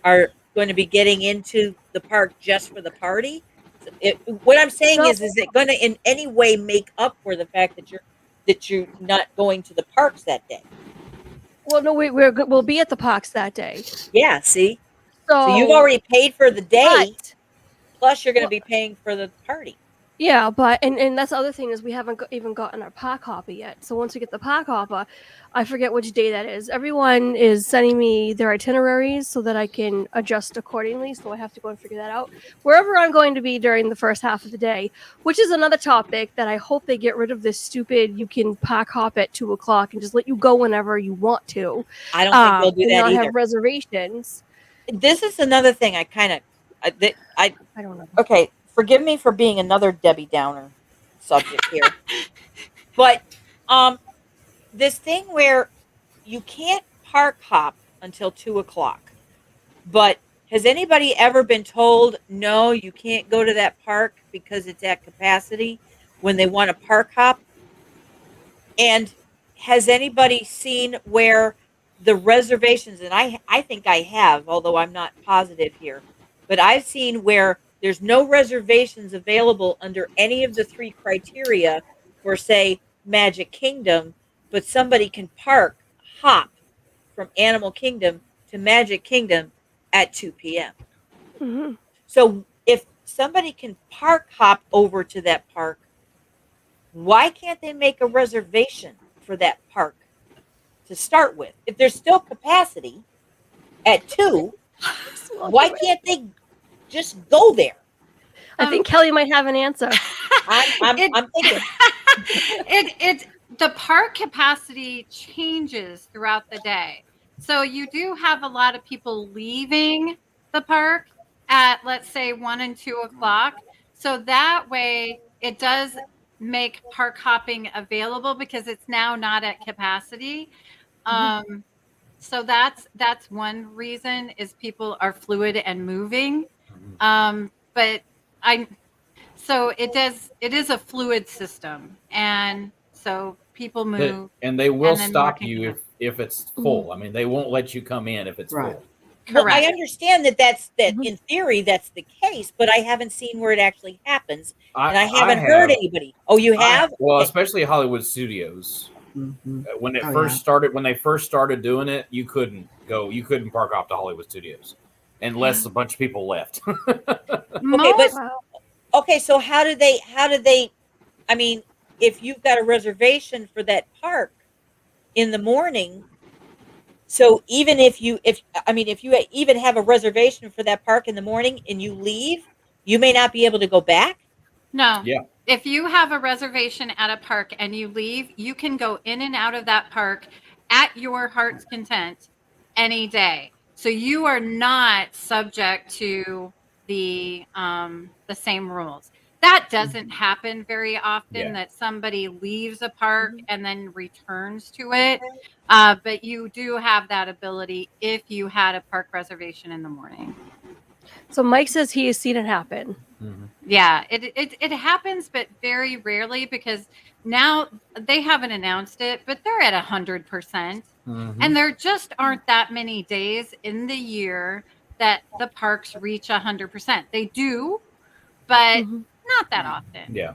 B: are going to be getting into the park just for the party? What I'm saying is it going to in any way make up for the fact that you're not going to the parks that day?
A: Well, no, we'll be at the parks that day.
B: Yeah, see?
A: So
B: you've already paid for the day, plus you're going to be paying for the party.
A: Yeah, but and that's the other thing is we haven't even gotten our park hopper yet. So once we get the park hopper, I forget which day that is. Everyone is sending me their itineraries so that I can adjust accordingly. So I have to go and figure that out. Wherever I'm going to be during the first half of the day, which is another topic that I hope they get rid of this stupid you can park hop at 2:00 and just let you go whenever you want to.
B: I don't think they'll do
A: And
B: that
A: not
B: either.
A: have reservations.
B: This is another thing I kind of, I
A: I don't know.
B: okay. Forgive me for being another Debbie Downer subject here, but this thing where you can't park hop until 2:00. But has anybody ever been told no, you can't go to that park because it's at capacity when they want to park hop? And has anybody seen where the reservations, and I think I have, although I'm not positive here, but I've seen where there's no reservations available under any of the three criteria for, say, Magic Kingdom, but somebody can hop from Animal Kingdom to Magic Kingdom at 2 p.m.
A: Hmm.
B: So if somebody can park hop over to that park, why can't they make a reservation for that park to start with? If there's still capacity at 2, why can't they just go there?
A: I think Kelly might have an answer.
B: I'm thinking.
E: The park capacity changes throughout the day. So you do have a lot of people leaving the park at, let's say, 1 and 2 o'clock. So that way it does make park hopping available because it's now not at capacity. So that's one reason is people are fluid and moving. But so it is a fluid system, and so people move.
C: And they will
E: and then
C: stop
E: more
C: you
E: people
C: if it's full. I mean, they won't let you come in if it's
D: Right.
C: full.
B: Well, I
E: Correct.
B: understand that
A: Mhm.
B: in theory that's the case, but I haven't seen where it actually happens, and I
C: I
B: haven't heard
C: have.
B: anybody. Oh, you have?
C: Well,
B: Okay.
C: especially Hollywood Studios.
D: Mhm.
C: When it
D: Oh,
C: first
D: yeah.
C: started, when they first started doing it, you couldn't park off to Hollywood Studios unless a bunch of people left.
B: Okay, but
E: Most
A: Wow.
B: okay, so how do they I mean, if you've got a reservation for that park in the morning, so even if you even have a reservation for that park in the morning and you leave, you may not be able to go back?
E: No.
C: Yeah.
E: If you have a reservation at a park and you leave, you can go in and out of that park at your heart's content any day. So you are not subject to the same rules. That doesn't happen very often,
C: Yeah.
E: that somebody leaves a park and then returns to it. But you do have that ability if you had a park reservation in the morning.
A: So Mike says he has seen it happen.
E: Yeah, it happens, but very rarely because now they haven't announced it, but they're at 100%. And there just aren't that many days in the year that the parks reach 100%. They do, but
A: Mhm.
E: not that often.
C: Yeah.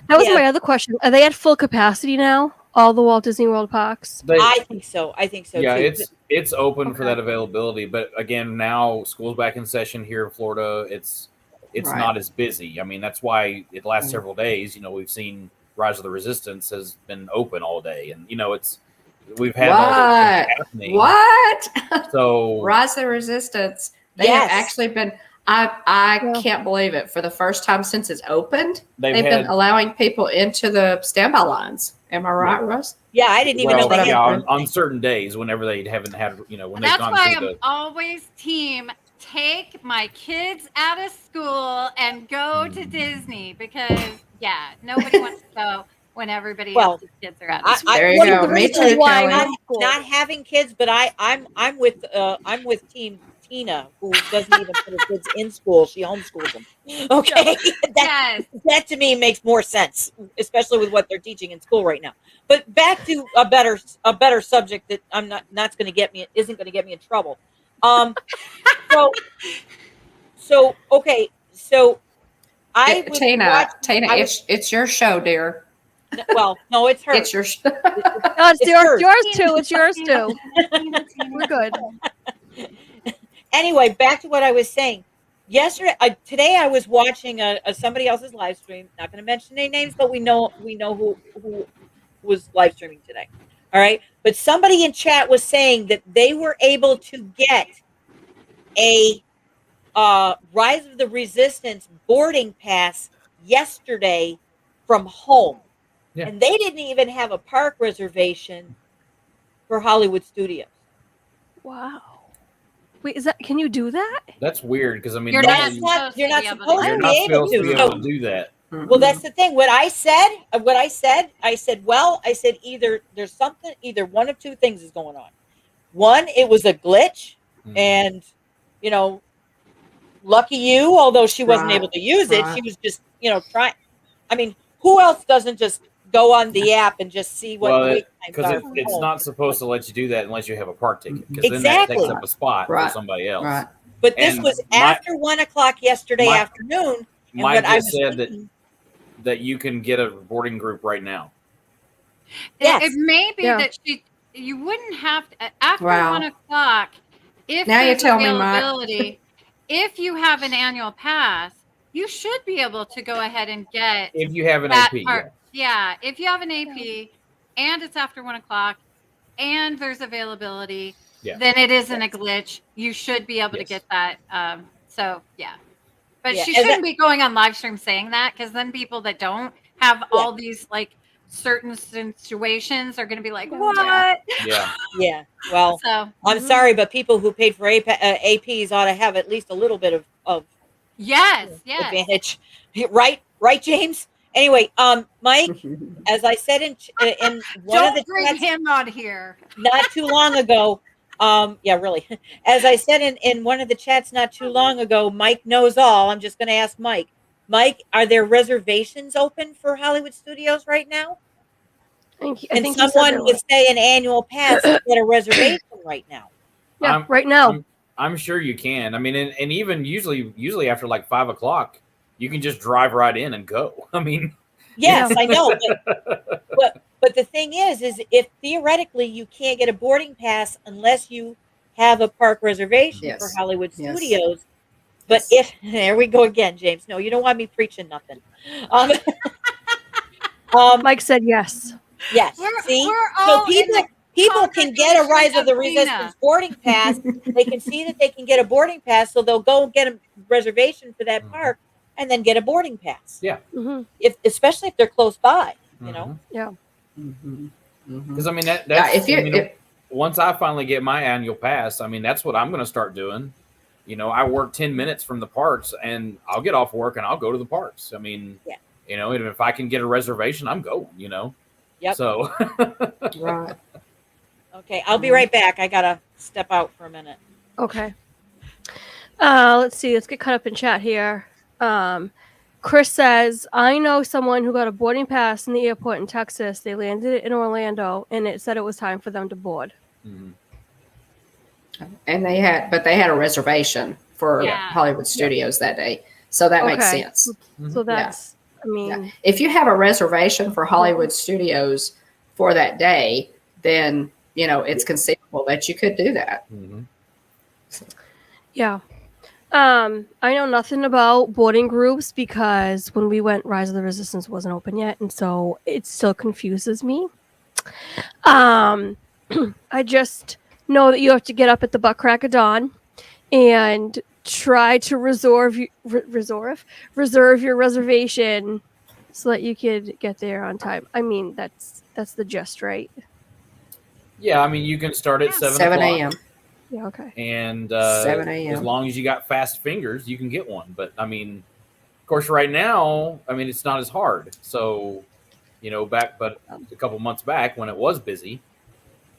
A: That was
B: Yeah.
A: my other question. Are they at full capacity now? All the Walt Disney World parks?
B: I think so.
C: Yeah,
B: too.
C: it's open for
A: Okay.
C: that availability, but again, now school's back in session here in Florida. It's
D: Right.
C: not as busy. I mean, that's why the last
D: Mm.
C: several days, we've seen Rise of the Resistance has been open all day, and we've had all this happening.
D: What?
C: So
D: Rise of the Resistance. They
B: Yes.
D: have actually been. I
A: Yeah.
D: can't believe it. For the first time since it's opened,
C: they've
D: they've
C: had
D: been allowing people into the standby lines. Am I right, Russ?
B: Yeah, I didn't even know
C: well,
B: they
C: yeah,
B: had
C: on certain days whenever they haven't had, when they've
E: That's
C: gone
E: why
C: through
E: I'm always team take my kids out of school and go to Disney because, nobody wants to go when everybody
B: Well,
E: else's kids are out of school.
D: There you
A: One
D: go.
A: of the
D: Me
A: reasons
D: too,
A: why
D: Kelly.
A: I went to
B: not having kids, but I'm with Team Tina, who doesn't even put her kids in school. She homeschools them. Okay,
E: Yes.
B: that to me makes more sense, especially with what they're teaching in school right now. But back to a better subject that isn't going to get me in trouble. So okay, so I was
D: Tina,
B: watching, I was,
D: it's your show, dear.
B: well, no, it's hers.
D: It's your show.
A: No, it's
B: It's
A: yours,
B: hers.
A: yours too. It's yours too. We're good.
B: Anyway, back to what I was saying. Today I was watching a somebody else's live stream. Not going to mention any names, but we know who was live streaming today. All right, but somebody in chat was saying that they were able to get a Rise of the Resistance boarding pass yesterday from home,
C: Yeah.
B: and they didn't even have a park reservation for Hollywood Studios.
A: Wow. Wait, can you do that?
C: That's weird because I mean,
E: You're
C: normally
E: not
B: You're not
E: supposed to be able to
B: supposed
E: do
C: you're
B: to
C: not
B: be able
C: supposed to be
B: to.
C: able to do that.
B: Well, that's the thing. What I said, either one of two things is going on. One, it was a glitch,
C: Mhm.
B: and lucky you, although she wasn't
D: Right,
B: able to use it,
D: right.
B: she was just, trying. I mean, who else doesn't just go on the app and just see what
C: Well,
B: the wait times
C: because
B: are?
C: it's
B: home?
C: not supposed to let you do that unless you have a park ticket, because then that
B: Exactly.
C: takes up a spot for
D: Right.
C: somebody else.
D: Right.
B: But this
C: and
B: was
C: my-
B: after 1:00 yesterday
C: my-
B: afternoon, and
C: Mike
B: what I
C: just
B: was
C: said
B: thinking,
C: that you can get a boarding group right now.
B: Yes.
E: It may be
A: Yeah.
E: that you wouldn't have to, after
D: Wow.
E: 1:00, if
D: Now you
E: there's
D: tell me, Mike.
E: availability, if you have an annual pass, you should be able to go ahead and get
C: If you have an
E: that
C: AP,
E: part. Yeah, if you have an AP and it's after 1:00 and there's availability,
C: Yeah.
E: then it isn't a glitch. You should be able to
C: Yes.
E: get that. So yeah, but
B: Yeah,
E: she
B: and
E: shouldn't be going on live stream saying that, because then people that don't have all these like certain situations are going to be like,
A: Yeah.
E: what?
C: yeah.
B: yeah. Well,
E: So
B: I'm sorry, but people who paid for APs ought to have at least a little bit of
E: yes.
B: advantage, right, James? Anyway, Mike, as I said in one of the
E: Don't bring
B: chats
E: him on here.
B: not too long ago, yeah, really, as I said in one of the chats not too long ago, Mike knows all. I'm just going to ask Mike. Mike, are there reservations open for Hollywood Studios right now?
A: I
B: Can
A: think you said
B: someone
A: there
B: with
A: was.
B: say an annual pass get a reservation right now?
A: Yeah,
C: I'm-
A: right now.
C: I'm sure you can. I mean, and even usually after like 5:00, you can just drive right in and go. I mean,
B: Yes, I know, but the thing is if theoretically you can't get a boarding pass unless you have a park reservation
D: Yes.
B: for Hollywood
D: Yes.
B: Studios. But if there we go again, James. No, you don't want me preaching nothing.
A: Mike said yes.
B: Yes.
E: We're
B: See,
E: all
B: so
E: in the
B: people can get a
E: congregation
B: Rise of the
E: of
B: Resistance
E: Tina.
B: boarding pass. They can see that they can get a boarding pass, so they'll go get a reservation for that
C: Mhm.
B: park and then get a boarding pass.
C: Yeah.
A: Hmm.
B: Especially if they're close by, you know.
A: Yeah.
C: because I mean that's
D: if you
C: I mean, once I finally get my annual pass, I mean that's what I'm going to start doing. I work 10 minutes from the parks, and I'll get off work and I'll go to the parks. I mean,
B: Yeah.
C: And if I can get a reservation, I'm going.
B: Yep.
C: So
D: right.
B: Okay, I'll be right back. I gotta step out for a minute.
A: Okay. Let's see. Let's get caught up in chat here. Chris says, I know someone who got a boarding pass in the airport in Texas. They landed it in Orlando, and it said it was time for them to board.
C: Mhm.
D: And they had a reservation for
E: Yeah.
D: Hollywood Studios that day, so that makes
A: Okay.
D: sense.
A: So that's, I mean,
D: If you have a reservation for Hollywood Studios for that day, then it's conceivable that you could do that.
C: Mhm.
A: yeah. I know nothing about boarding groups because when we went, Rise of the Resistance wasn't open yet, and so it still confuses me. I just know that you have to get up at the butt crack of dawn and try to reserve your reservation so that you could get there on time. I mean, that's the gist, right?
C: Yeah, I mean you can start at 7
D: 7
C: o'clock.
D: a.m.
A: Yeah. Okay.
C: And
D: 7 a.m.
C: as long as you got fast fingers, you can get one. But I mean, of course, right now, I mean, it's not as hard. So, but a couple months back when it was busy,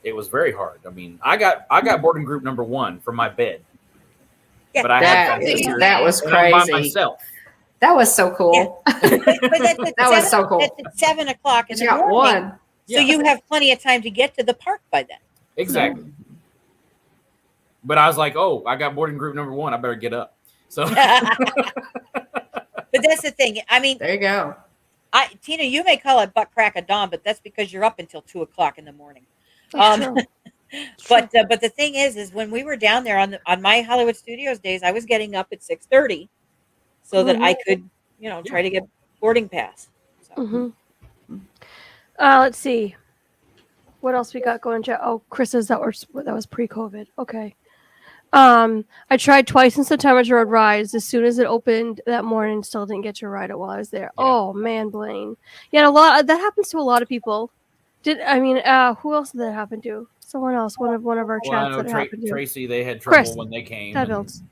C: it was very hard. I mean, I got boarding group number 1 from my bed,
B: Yeah,
C: but I had fast
E: is-
C: fingers,
D: that was
C: and I'm by
D: crazy.
C: myself.
D: That was so cool.
B: But that's at
D: That was so cool.
B: That's at 7 o'clock in
D: You
B: the
D: got
B: morning,
D: one.
B: so you have plenty of time to get to the park by then.
C: Exactly. But I was like, oh, I got boarding group number 1. I better get up. So
B: But that's the thing. I mean,
D: There you go.
B: Tina, you may call it butt crack of dawn, but that's because you're up until 2 o'clock in the morning.
A: That's
B: Um,
A: true.
B: But the thing is when we were down there on my Hollywood Studios days, I was getting up at 6:30 so that I could, try to get boarding pass. So.
A: Mm-hmm. Let's see. What else we got going? Oh, Chris's that was pre-COVID. Okay. I tried twice in September to ride as soon as it opened that morning. Still didn't get to ride it while I was there.
C: Yeah.
A: Oh man, Blaine. Yeah, that happens to a lot of people. Who else did that happen to? Someone else. One of our
C: Well, I
A: chats
C: know
A: that happened to.
C: Tracy, they had trouble
A: Chris,
C: when they came.
A: That
C: And,
A: builds.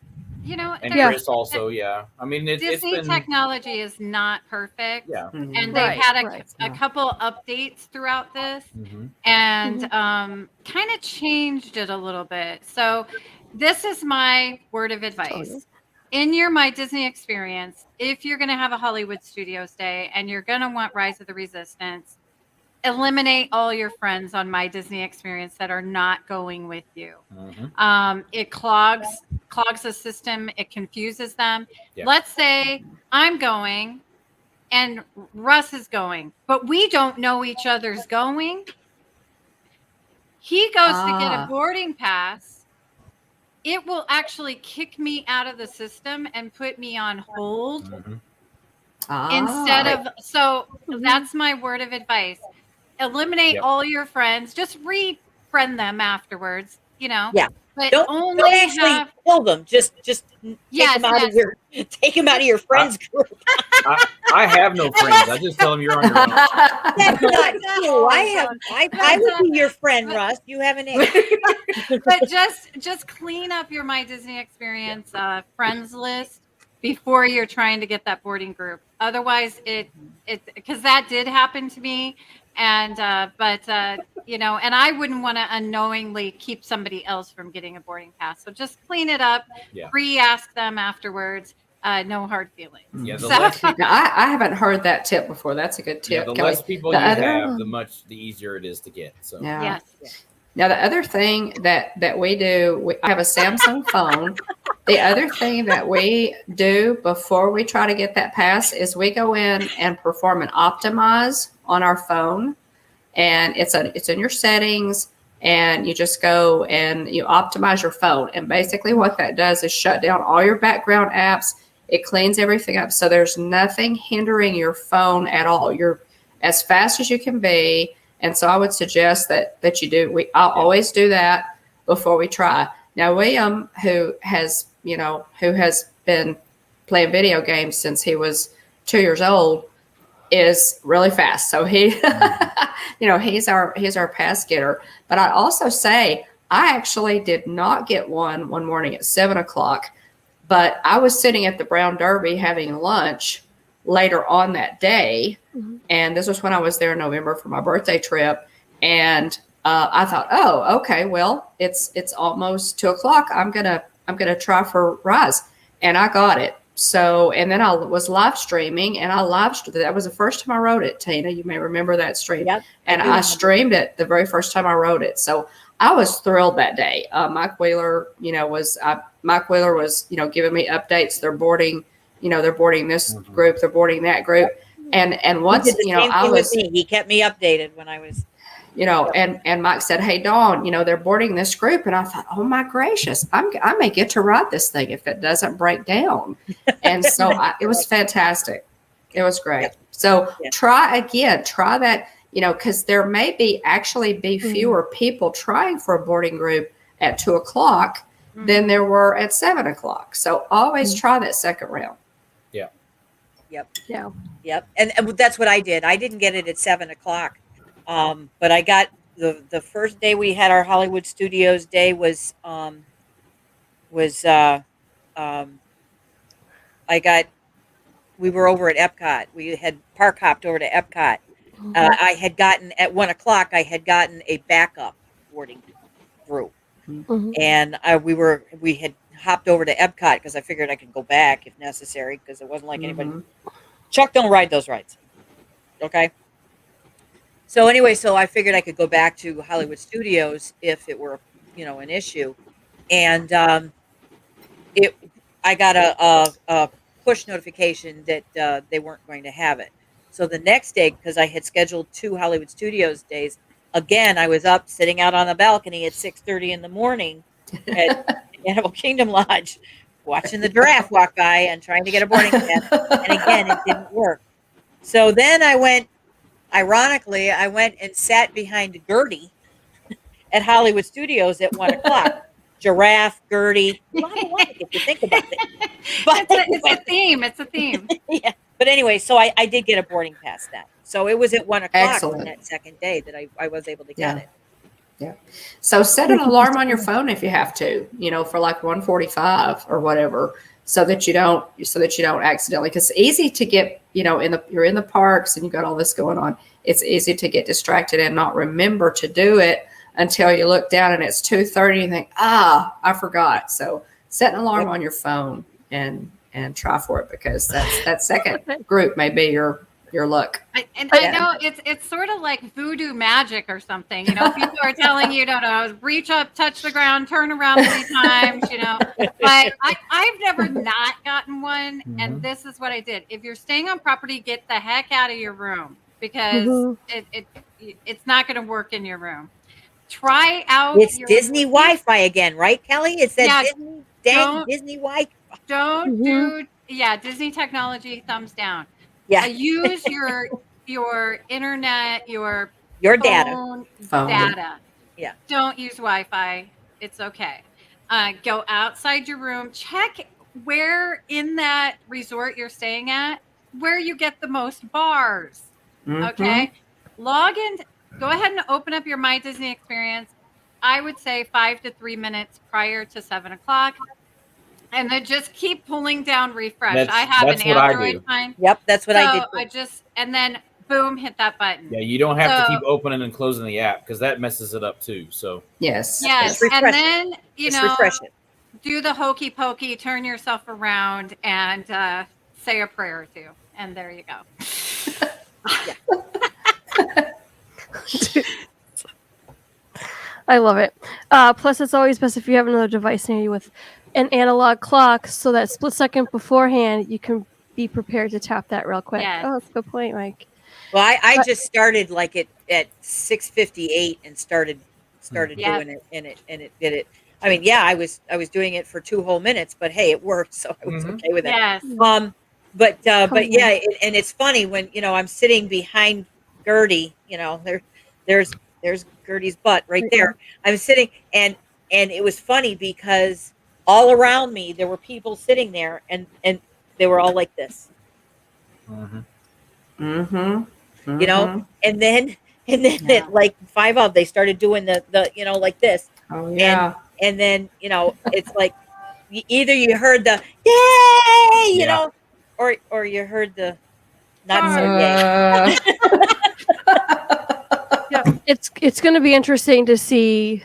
C: and
E: there's-
C: Chris also, yeah. I mean, it's
E: Disney
C: been
E: technology is not perfect.
C: yeah.
D: Mhm.
E: And they've
A: Right,
E: had
A: right.
E: a couple updates throughout this
C: Mm-hmm.
E: and kind of changed it a little bit. So this is my word of advice.
A: Totally.
E: In your My Disney experience, if you're going to have a Hollywood Studios day and you're going to want Rise of the Resistance, eliminate all your friends on My Disney experience that are not going with you.
C: Mm-hmm.
E: It clogs the system. It confuses them.
C: Yeah.
E: Let's say I'm going and Russ is going, but we don't know each other's going. He goes to get a boarding pass. It will actually kick me out of the system and put me on hold
C: Mm-hmm.
E: instead of. So that's my word of advice. Eliminate
C: Yep.
E: all your friends. Just re-friend them afterwards.
B: Yeah.
E: But
B: Don't
E: only
B: actually
E: have.
B: kill them. Just take
E: Yes,
B: them out of your friends group.
C: I have no friends. I just tell them you're on your own.
B: That's not true. I would be your friend, Russ. You have an
E: But just clean up your My Disney Experience friends list before you're trying to get that boarding group. Otherwise, it because that did happen to me, and and I wouldn't want to unknowingly keep somebody else from getting a boarding pass. So just clean it up.
C: Yeah.
E: Re-ask them afterwards. No hard feelings.
C: Yeah, the
E: So-
C: less people,
D: Now, I haven't heard that tip before. That's a good
C: yeah,
D: tip.
C: the
D: Kelly.
C: less people
D: The
C: you
D: other-
C: have, the easier it is to get. So
D: Yeah.
E: Yes.
D: Now, the other thing that we do, I have a Samsung phone. The other thing that we do before we try to get that pass is we go in and perform an optimize on our phone, and it's in your settings, and you just go and you optimize your phone. And basically, what that does is shut down all your background apps. It cleans everything up, so there's nothing hindering your phone at all. You're as fast as you can be. And so I would suggest that you do. I'll always do that before we try. Now, William, who has been playing video games since he was 2 years old, is really fast. So he, he's our pass getter. But I also say I actually did not get one morning at 7:00, but I was sitting at the Brown Derby having lunch later on that day.
A: Mm-hmm.
D: And this was when I was there in November for my birthday trip. And I thought, oh, okay, well, it's almost 2:00. I'm gonna try for Rise, and I got it. So, and then I was live streaming, and that was the first time I rode it. Tina, you may remember that stream.
B: Yep,
D: and
B: I do
D: I
B: remember.
D: streamed it the very first time I rode it. So I was thrilled that day. Mike Wheeler, was giving me updates. They're boarding this group, they're boarding that group. And once,
B: He did the same
D: I
B: thing
D: was,
B: with me. He kept me updated when I was.
D: and Mike said, "Hey, Dawn, they're boarding this group." And I thought, oh my gracious, I may get to ride this thing if it doesn't break down. And so it was fantastic. It was great.
B: Yep.
D: So
B: Yep.
D: try that, because there may be fewer people trying for a boarding group at 2:00 than there were at 7:00. So always try that second round.
A: Yeah.
B: Yep, and that's what I did. I didn't get it at 7:00, but I got the first day we had our Hollywood Studios day was we were over at Epcot. We had park hopped over to Epcot. I had gotten at 1:00. I had gotten a backup boarding group,
A: Mhm.
B: and we had hopped over to Epcot because I figured I could go back if necessary because it wasn't like anybody. Chuck don't ride those rides. Okay. So anyway, so I figured I could go back to Hollywood Studios if it were, an issue. And I got a push notification that they weren't going to have it. So the next day, because I had scheduled 2 Hollywood Studios days, again, I was up sitting out on the balcony at 6:30 in the morning at Animal Kingdom Lodge, watching the giraffe walk by and trying to get a boarding pass. And again, it didn't work. So then I went and sat behind Gertie at Hollywood Studios at 1:00. Giraffe, Gertie, a lot of luck if you think about it. But
E: It's a theme. It's a theme.
B: yeah. But anyway, so I did get a boarding pass then. So it was at 1:00 on
D: Excellent.
B: that second day that I was able to get it.
D: So set an alarm on your phone if you have to, for like 1:45 or whatever, so that you don't accidentally, because it's easy to get, you're in the parks and you got all this going on. It's easy to get distracted and not remember to do it until you look down and it's 2:30 and think, I forgot. So set an alarm on your phone and try for it, because that second group may be your luck.
E: I know it's sort of like voodoo magic or something. People are telling you, reach up, touch the ground, turn around 3 times, But I've never not gotten one, and this is what I did. If you're staying on property, get the heck out of your room, because it's not going to work in your room. Try out.
B: It's Disney Wi-Fi again, right, Kelly? It's that Disney Wi-Fi.
E: Don't do Disney technology. Thumbs down.
B: Yeah.
E: Use your internet, your
B: data.
D: Phone.
E: Data.
B: Yeah.
E: Don't use Wi-Fi. It's okay. Go outside your room. Check where in that resort you're staying at, where you get the most bars. Okay. Log in. Go ahead and open up your My Disney Experience. I would say 5 to 3 minutes prior to 7:00. And then just keep pulling down refresh. I have an Android phone.
B: Yep, that's what I did.
E: So and then boom, hit that button.
C: Yeah, you don't have to keep opening and closing the app, because that messes it up too. So
E: Yes,
B: Just
E: and then
B: refresh it.
E: do the hokey pokey, turn yourself around, and say a prayer or two, and there you go.
A: I love it. Plus, it's always best if you have another device near you with an analog clock, so that split second beforehand, you can be prepared to tap that real quick.
E: Yes.
A: Oh, that's a good point, Mike.
B: Well, I just started like at 6:58 and started doing it, and it did it. I mean, I was doing it for 2 whole minutes, but hey, it worked, so I was okay with it.
E: Yes.
B: But and it's funny when I'm sitting behind Gertie. There's Gertie's butt right there. I'm sitting, and it was funny because all around me there were people sitting there, and they were all like this. And then at like 5 of they started doing the like this.
D: Oh yeah.
B: And then it's like either you heard the yay, or you heard the not so yay.
A: Yeah, it's going to be interesting to see,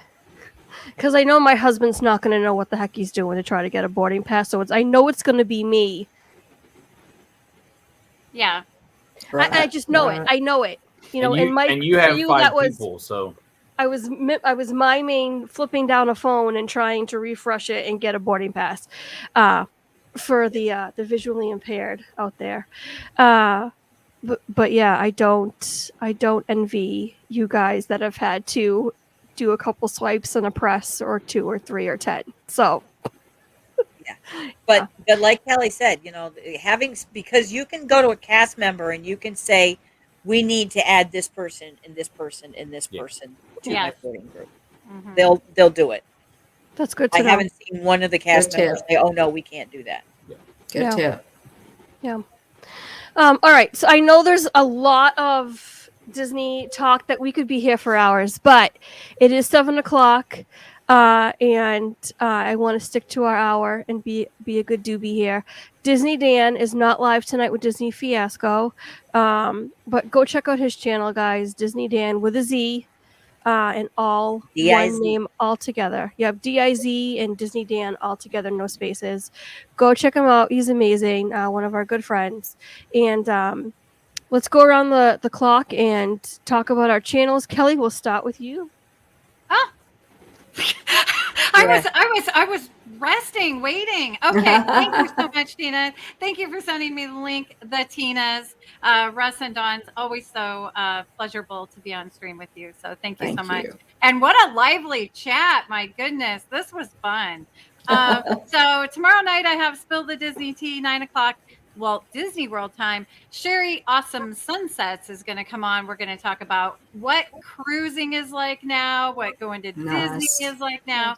A: because I know my husband's not going to know what the heck he's doing to try to get a boarding pass. So I know it's going to be me.
E: Yeah.
A: I just know it. I know it.
C: And you have 5 people, so
A: I was miming flipping down a phone and trying to refresh it and get a boarding pass for the visually impaired out there. But yeah, I don't envy you guys that have had to do a couple swipes and a press or 2 or 3 or 10. So
B: but like Kelly said, because you can go to a cast member and you can say, we need to add this person and this person and this person to my voting group. They'll do it.
A: That's good to know.
B: I haven't seen one of the cast members say, oh no, we can't do that.
D: Good tip.
A: Yeah. All right. So I know there's a lot of Disney talk that we could be here for hours, but it is 7:00. And I want to stick to our hour and be a good doobie here. Disney Dan is not live tonight with Disney Fiasco, but go check out his channel, guys. Disney Dan with a Z, and all
B: D-I-Z.
A: one name all together. You have DIZ and Disney Dan all together, no spaces. Go check him out. He's amazing. One of our good friends. And let's go around the clock and talk about our channels. Kelly, we'll start with you.
E: I was resting, waiting. Okay, thank you so much, Tina. Thank you for sending me the link, the Tinas. Russ and Dawn's always so pleasurable to be on stream with you. So thank you so much. And what a lively chat. My goodness, this was fun. So tomorrow night I have Spill the Disney Tea, 9 o'clock. Walt Disney World time. Sherry Awesome Sunsets is going to come on. We're going to talk about what cruising is like now, what going to Disney is like now.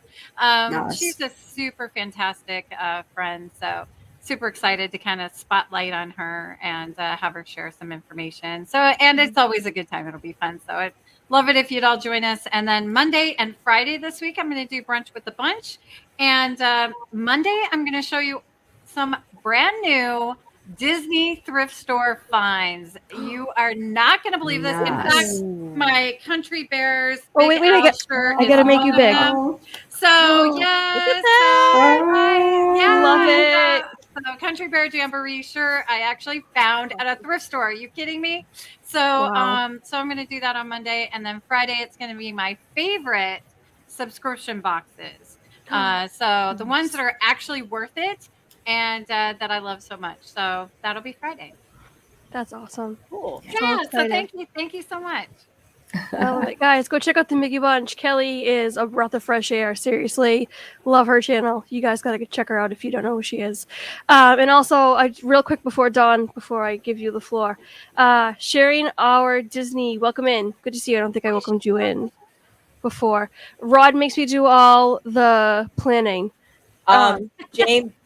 E: She's a super fantastic friend. So super excited to kind of spotlight on her and have her share some information. So, and it's always a good time. It'll be fun. So I'd love it if you'd all join us. And then Monday and Friday this week, I'm going to do Brunch with the Bunch. And Monday, I'm going to show you some brand new Disney thrift store finds. You are not going to believe this. In fact, my Country Bears.
A: Oh, wait, I got to make you big.
E: So, yes.
A: Yeah. Love it.
E: So Country Bear Jamboree shirt I actually found at a thrift store. Are you kidding me? So, so I'm going to do that on Monday. And then Friday, it's going to be my favorite subscription boxes. So the ones that are actually worth it. And that I love so much. So that'll be Friday.
A: That's awesome.
B: Cool.
E: Yeah. So thank you. Thank you so much.
A: Guys, go check out the Mickey Bunch. Kelly is a breath of fresh air. Seriously, love her channel. You guys gotta check her out if you don't know who she is. And also, real quick before I give you the floor, sharing our Disney. Welcome in. Good to see you. I don't think I welcomed you in before. Rod makes me do all the planning.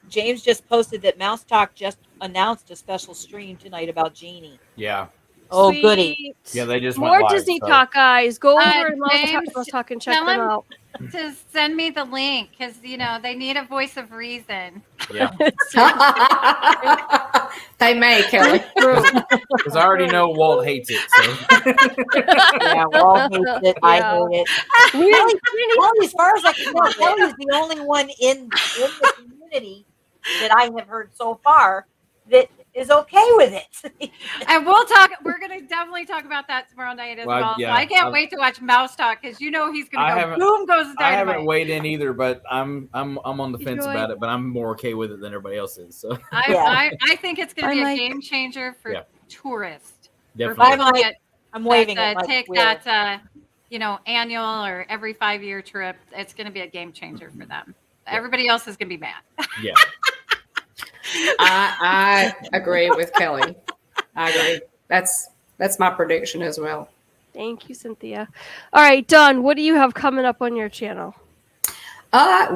B: James just posted that Mouse Talk just announced a special stream tonight about Genie.
C: Yeah.
B: Oh,
A: Sweet.
B: goody.
C: Yeah, they just
A: more
C: went live,
A: Disney
C: so.
A: Talk, guys. Go over and
E: James,
A: Mouse Talk and check them out.
E: To send me the link because they need a voice of reason.
C: Yeah.
D: They may, Kelly.
C: Because I already know Walt hates it. So.
B: Yeah, Walt hates it. I hate it. Well, as far as I can tell, Kelly is the only one in the community that I have heard so far that is okay with it.
E: And we're going to definitely talk about that tomorrow night as well.
C: Yeah,
E: so I can't wait to watch Mouse Talk because he's going to go boom goes the dynamite.
C: I haven't weighed in either, but I'm on the fence
A: Enjoy.
C: about it, but I'm more okay with it than everybody else is. So
E: I think it's going to be a game changer for tourists.
C: Definitely.
B: I'm waving
E: that,
B: it.
E: Take that, annual or every 5-year trip. It's going to be a game changer for them. Everybody else is going to be mad.
C: Yeah.
D: I agree with Kelly. I agree. That's my prediction as well.
A: Thank you, Cynthia. All right, Dawn, what do you have coming up on your channel? As a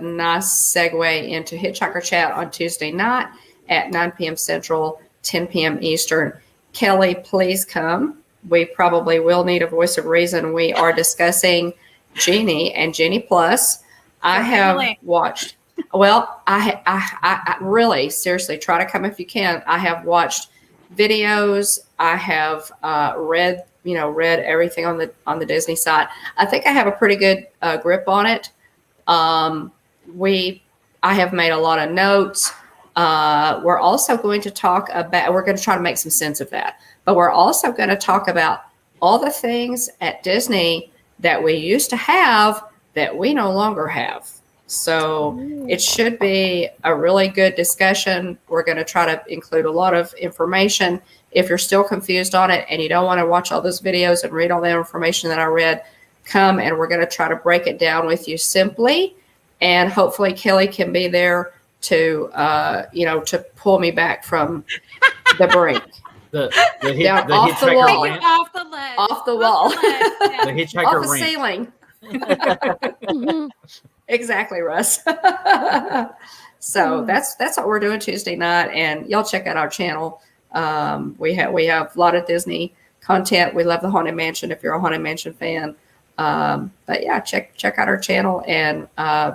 A: nice segue into Hitchhiker Chat on Tuesday night at 9 p.m. Central, 10 p.m. Eastern. Kelly, please come. We probably will need a voice of reason. We are discussing Genie and Genie Plus. I have watched. Well, I really seriously try to come if you can. I have watched videos. I have read everything on the Disney site. I think I have a pretty good grip on it. I have made a lot of notes. We're also going to talk about. We're going to try to make some sense of that. But we're also going to talk about all the things at Disney that we used to have that we no longer have. So it should be a really good discussion. We're going to try to include a lot of information. If you're still confused on it and you don't want to watch all those videos and read all the information that I read, come and we're going to try to break it down with you simply. And hopefully Kelly can be there to pull me back from the brink.
C: The hitchhiker ramp.
E: Off the ledge.
D: Off the wall.
C: The hitchhiker
D: off the
C: ramp.
D: ceiling. Exactly, Russ. So that's what we're doing Tuesday night, and y'all check out our channel. We have a lot of Disney content. We love the Haunted Mansion if you're a Haunted Mansion fan. But yeah, check out our channel and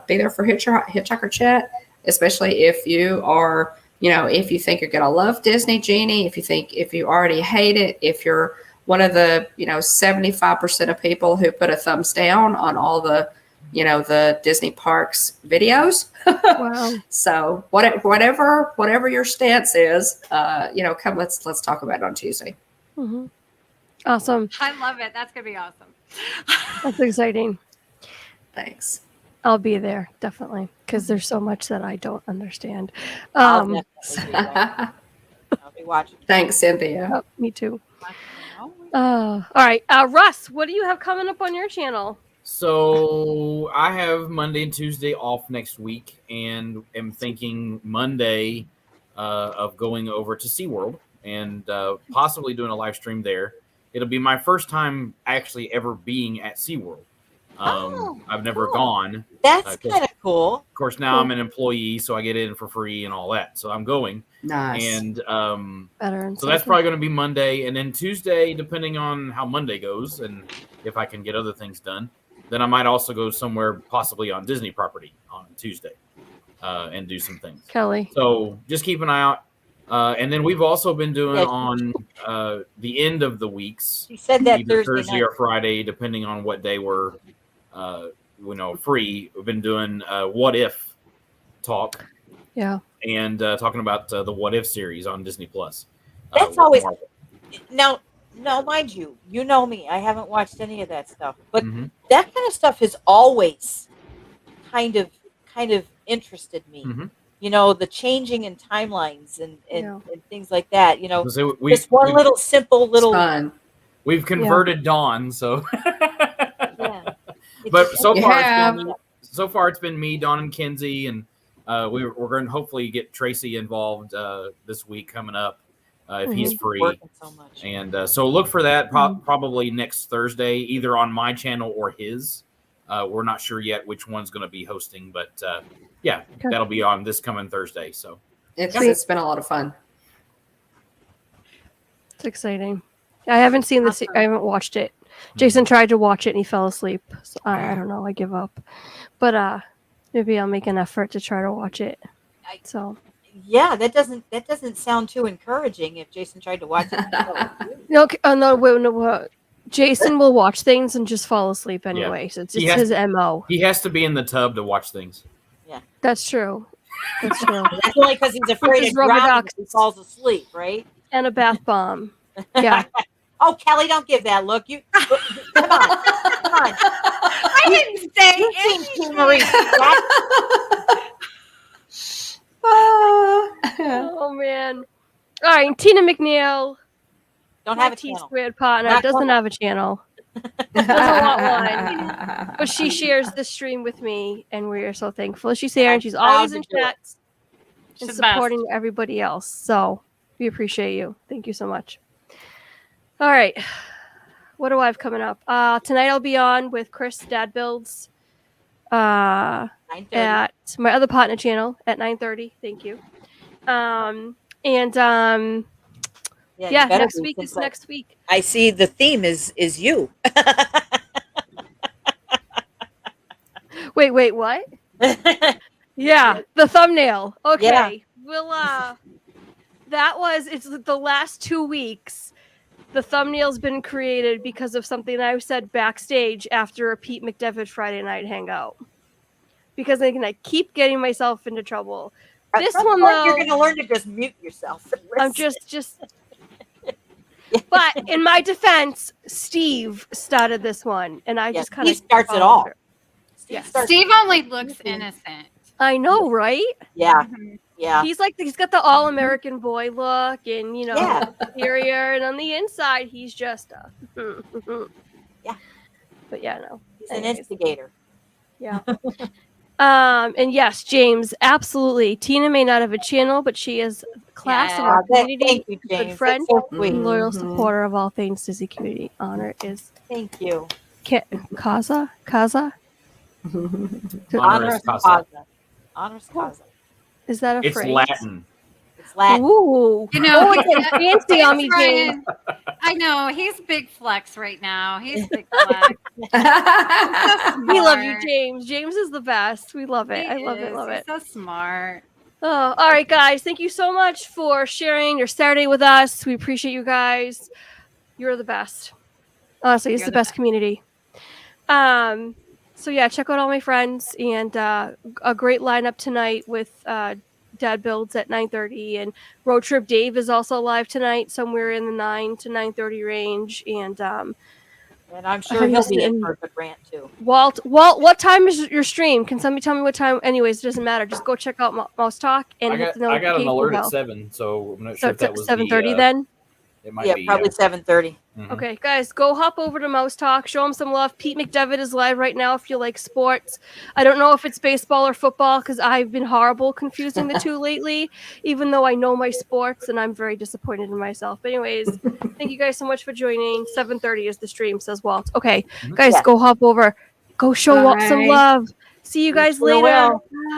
D: be there for Hitchhiker Chat, especially if you are, if you think you're gonna love Disney Genie, if you already hate it, if you're one of the 75% of people who put a thumbs down on all the the Disney parks videos.
A: Wow.
D: So whatever your stance is, come let's talk about it on Tuesday.
A: Mm-hmm. Awesome.
E: I love it. That's gonna be awesome.
A: That's exciting.
D: Thanks.
A: I'll be there definitely because there's so much that I don't understand.
F: I'll
A: Um,
F: definitely be there. I'll be watching.
D: Thanks, Cynthia.
A: oh, me too.
E: Oh,
A: All right, Russ, what do you have coming up on your channel?
C: So I have Monday and Tuesday off next week, and am thinking Monday of going over to SeaWorld and possibly doing a live stream there. It'll be my first time actually ever being at SeaWorld. I've never
F: cool.
C: gone.
F: That's
C: 'cause
F: kind of cool.
C: Of course, now I'm an employee, so I get in for free and all that. So I'm going.
D: Nice.
C: And
A: Better.
C: so that's probably going to be Monday. And then Tuesday, depending on how Monday goes and if I can get other things done, then I might also go somewhere possibly on Disney property on Tuesday and do some things.
A: Kelly.
C: So just keep an eye out. And then we've also been doing
F: Yeah.
C: on the end of the weeks,
F: She said that
C: either
F: Thursday
C: Thursday
F: night.
C: or Friday, depending on what day we're free. We've been doing What If talk
A: Yeah.
C: and talking about the What If series on Disney Plus.
F: That's
C: with
F: always-
C: Marvel.
F: Now, mind you, you know me. I haven't watched any of that stuff, but
C: Mhm.
F: that kind of stuff has always kind of interested me.
C: Mhm.
F: You know, the changing in timelines and
A: Yeah.
F: things like that. You know,
C: So
F: just one little simple
D: It's
F: little.
D: fun.
C: we've converted Dawn, so
F: Yeah.
C: but so
D: You
C: far
D: have.
C: it's been me, Dawn, and Kinsey, and we're going to hopefully get Tracy involved this week coming up if he's free.
F: Working so much.
C: And so look for that probably next Thursday, either on my channel or his. We're not sure yet which one's going to be hosting, but yeah,
A: Okay.
C: that'll be on this coming Thursday. So
D: It's been a lot of fun.
A: It's exciting. I haven't seen this.
E: Awesome.
A: I haven't watched it. Jason tried to watch it and he fell asleep. So I don't know. I give up. But maybe I'll make an effort to try to watch it. So
F: Yeah, that doesn't sound too encouraging. If Jason tried to watch it,
A: no, no, wait, no. Jason will watch things and just fall asleep anyway. So it's
C: He
A: just
C: has-
A: his MO.
C: he has to be in the tub to watch things.
A: That's true. That's true.
F: that's only because he's afraid
A: His
F: of
A: rubber
F: drowning
A: ducks.
F: if he falls asleep, right?
A: And a bath bomb. Yeah.
F: Oh, Kelly, don't give that look. You come on, come on.
E: I didn't say
F: You seem
E: anything.
F: Tina Marie.
A: Oh man. All right. Tina McNeil,
F: Don't
A: my
F: have a
A: T
F: channel.
A: Squared partner,
F: Not
A: doesn't
F: one.
A: have a channel. But she shares the stream with me, and we are so thankful she's here, and she's always in
F: Proud to do it.
A: chats and
E: She's the best.
A: supporting everybody else. So we appreciate you. Thank you so much. All right, what do I have coming up? Tonight I'll be on with Chris Dad Builds
F: 9:30.
A: at my other partner channel at 9:30. Thank you. And
F: you
A: yeah,
F: better
A: next
F: be,
A: week
F: since
A: is next week.
F: I see the theme is you.
A: Wait, what? Yeah, the thumbnail. Okay.
F: Yeah.
A: We'll it's the last 2 weeks. The thumbnail's been created because of something I said backstage after a Pete McDevitt Friday night hangout. Because I keep getting myself into trouble. This
F: At some
A: one,
F: point,
A: though,
F: you're going to learn to just mute yourself. And
A: I'm
F: listen.
A: just But in my defense, Steve started this one, and I
F: Yeah,
A: just kind of
F: he starts it all.
A: Yeah.
E: Steve only looks innocent.
A: I know, right?
F: Yeah,
E: Mhm.
F: yeah.
A: He's got the all-American boy look, and
F: Yeah.
A: exterior, and on the inside, he's just
F: Yeah.
A: But yeah, no.
F: He's an
A: Anyways.
F: instigator.
A: Yeah. And yes, James, absolutely. Tina may not have a channel, but she is class of
E: Yeah.
A: our
F: Thank
A: community,
F: you, James. That's
A: friend,
F: so sweet.
A: and loyal
D: Mhm.
A: supporter of all things Disney community. Honor is
F: Thank you.
A: Kaza?
C: Honoris causa.
F: Honoris causa.
A: Is that a
C: It's
A: phrase?
C: Latin.
F: It's Latin.
A: Ooh.
E: You know,
A: it's getting fancy on me, James.
E: Ryan, I know he's big flex right now. He's big flex.
A: We love you, James. James is the best. We love it. I love it. Love
E: He's
A: it.
E: so smart.
A: Oh, all right, guys. Thank you so much for sharing your Saturday with us. We appreciate you guys. You're the best. Honestly, it's
E: You're
A: the
E: the
A: best community. So yeah, check out all my friends and a great lineup tonight with Dad Builds at 9:30, and Road Trip Dave is also live tonight, somewhere in the 9 to 9:30 range. And
F: And I'm
A: I
F: sure
A: haven't
F: he'll
A: listened
F: be in
A: in-
F: for a good rant too.
A: Walt, what time is your stream? Can somebody tell me what time? Anyways, it doesn't matter. Just go check out Mouse Talk and
C: I
A: hit
C: got
A: the
C: I got an
A: notification
C: alert at
A: bell.
C: 7, so I'm not
A: So
C: sure if
A: it's
C: that
A: at
C: was
A: 7:30
C: the,
A: then.
C: It might
F: Yeah,
C: be
F: probably 7:30.
C: mhm.
A: Okay, guys, go hop over to Mouse Talk. Show him some love. Pete McDevitt is live right now if you like sports. I don't know if it's baseball or football because I've been horrible confusing the two lately, even though I know my sports and I'm very disappointed in myself. But anyways, thank you guys so much for joining. 7:30 is the stream, says Walt. Okay,
C: Mhm.
A: guys,
F: Yeah.
A: go hop over. Go show Walt some
D: Bye.
A: love. See you
F: We
A: guys
F: sure
A: later.
F: will.
A: Bye.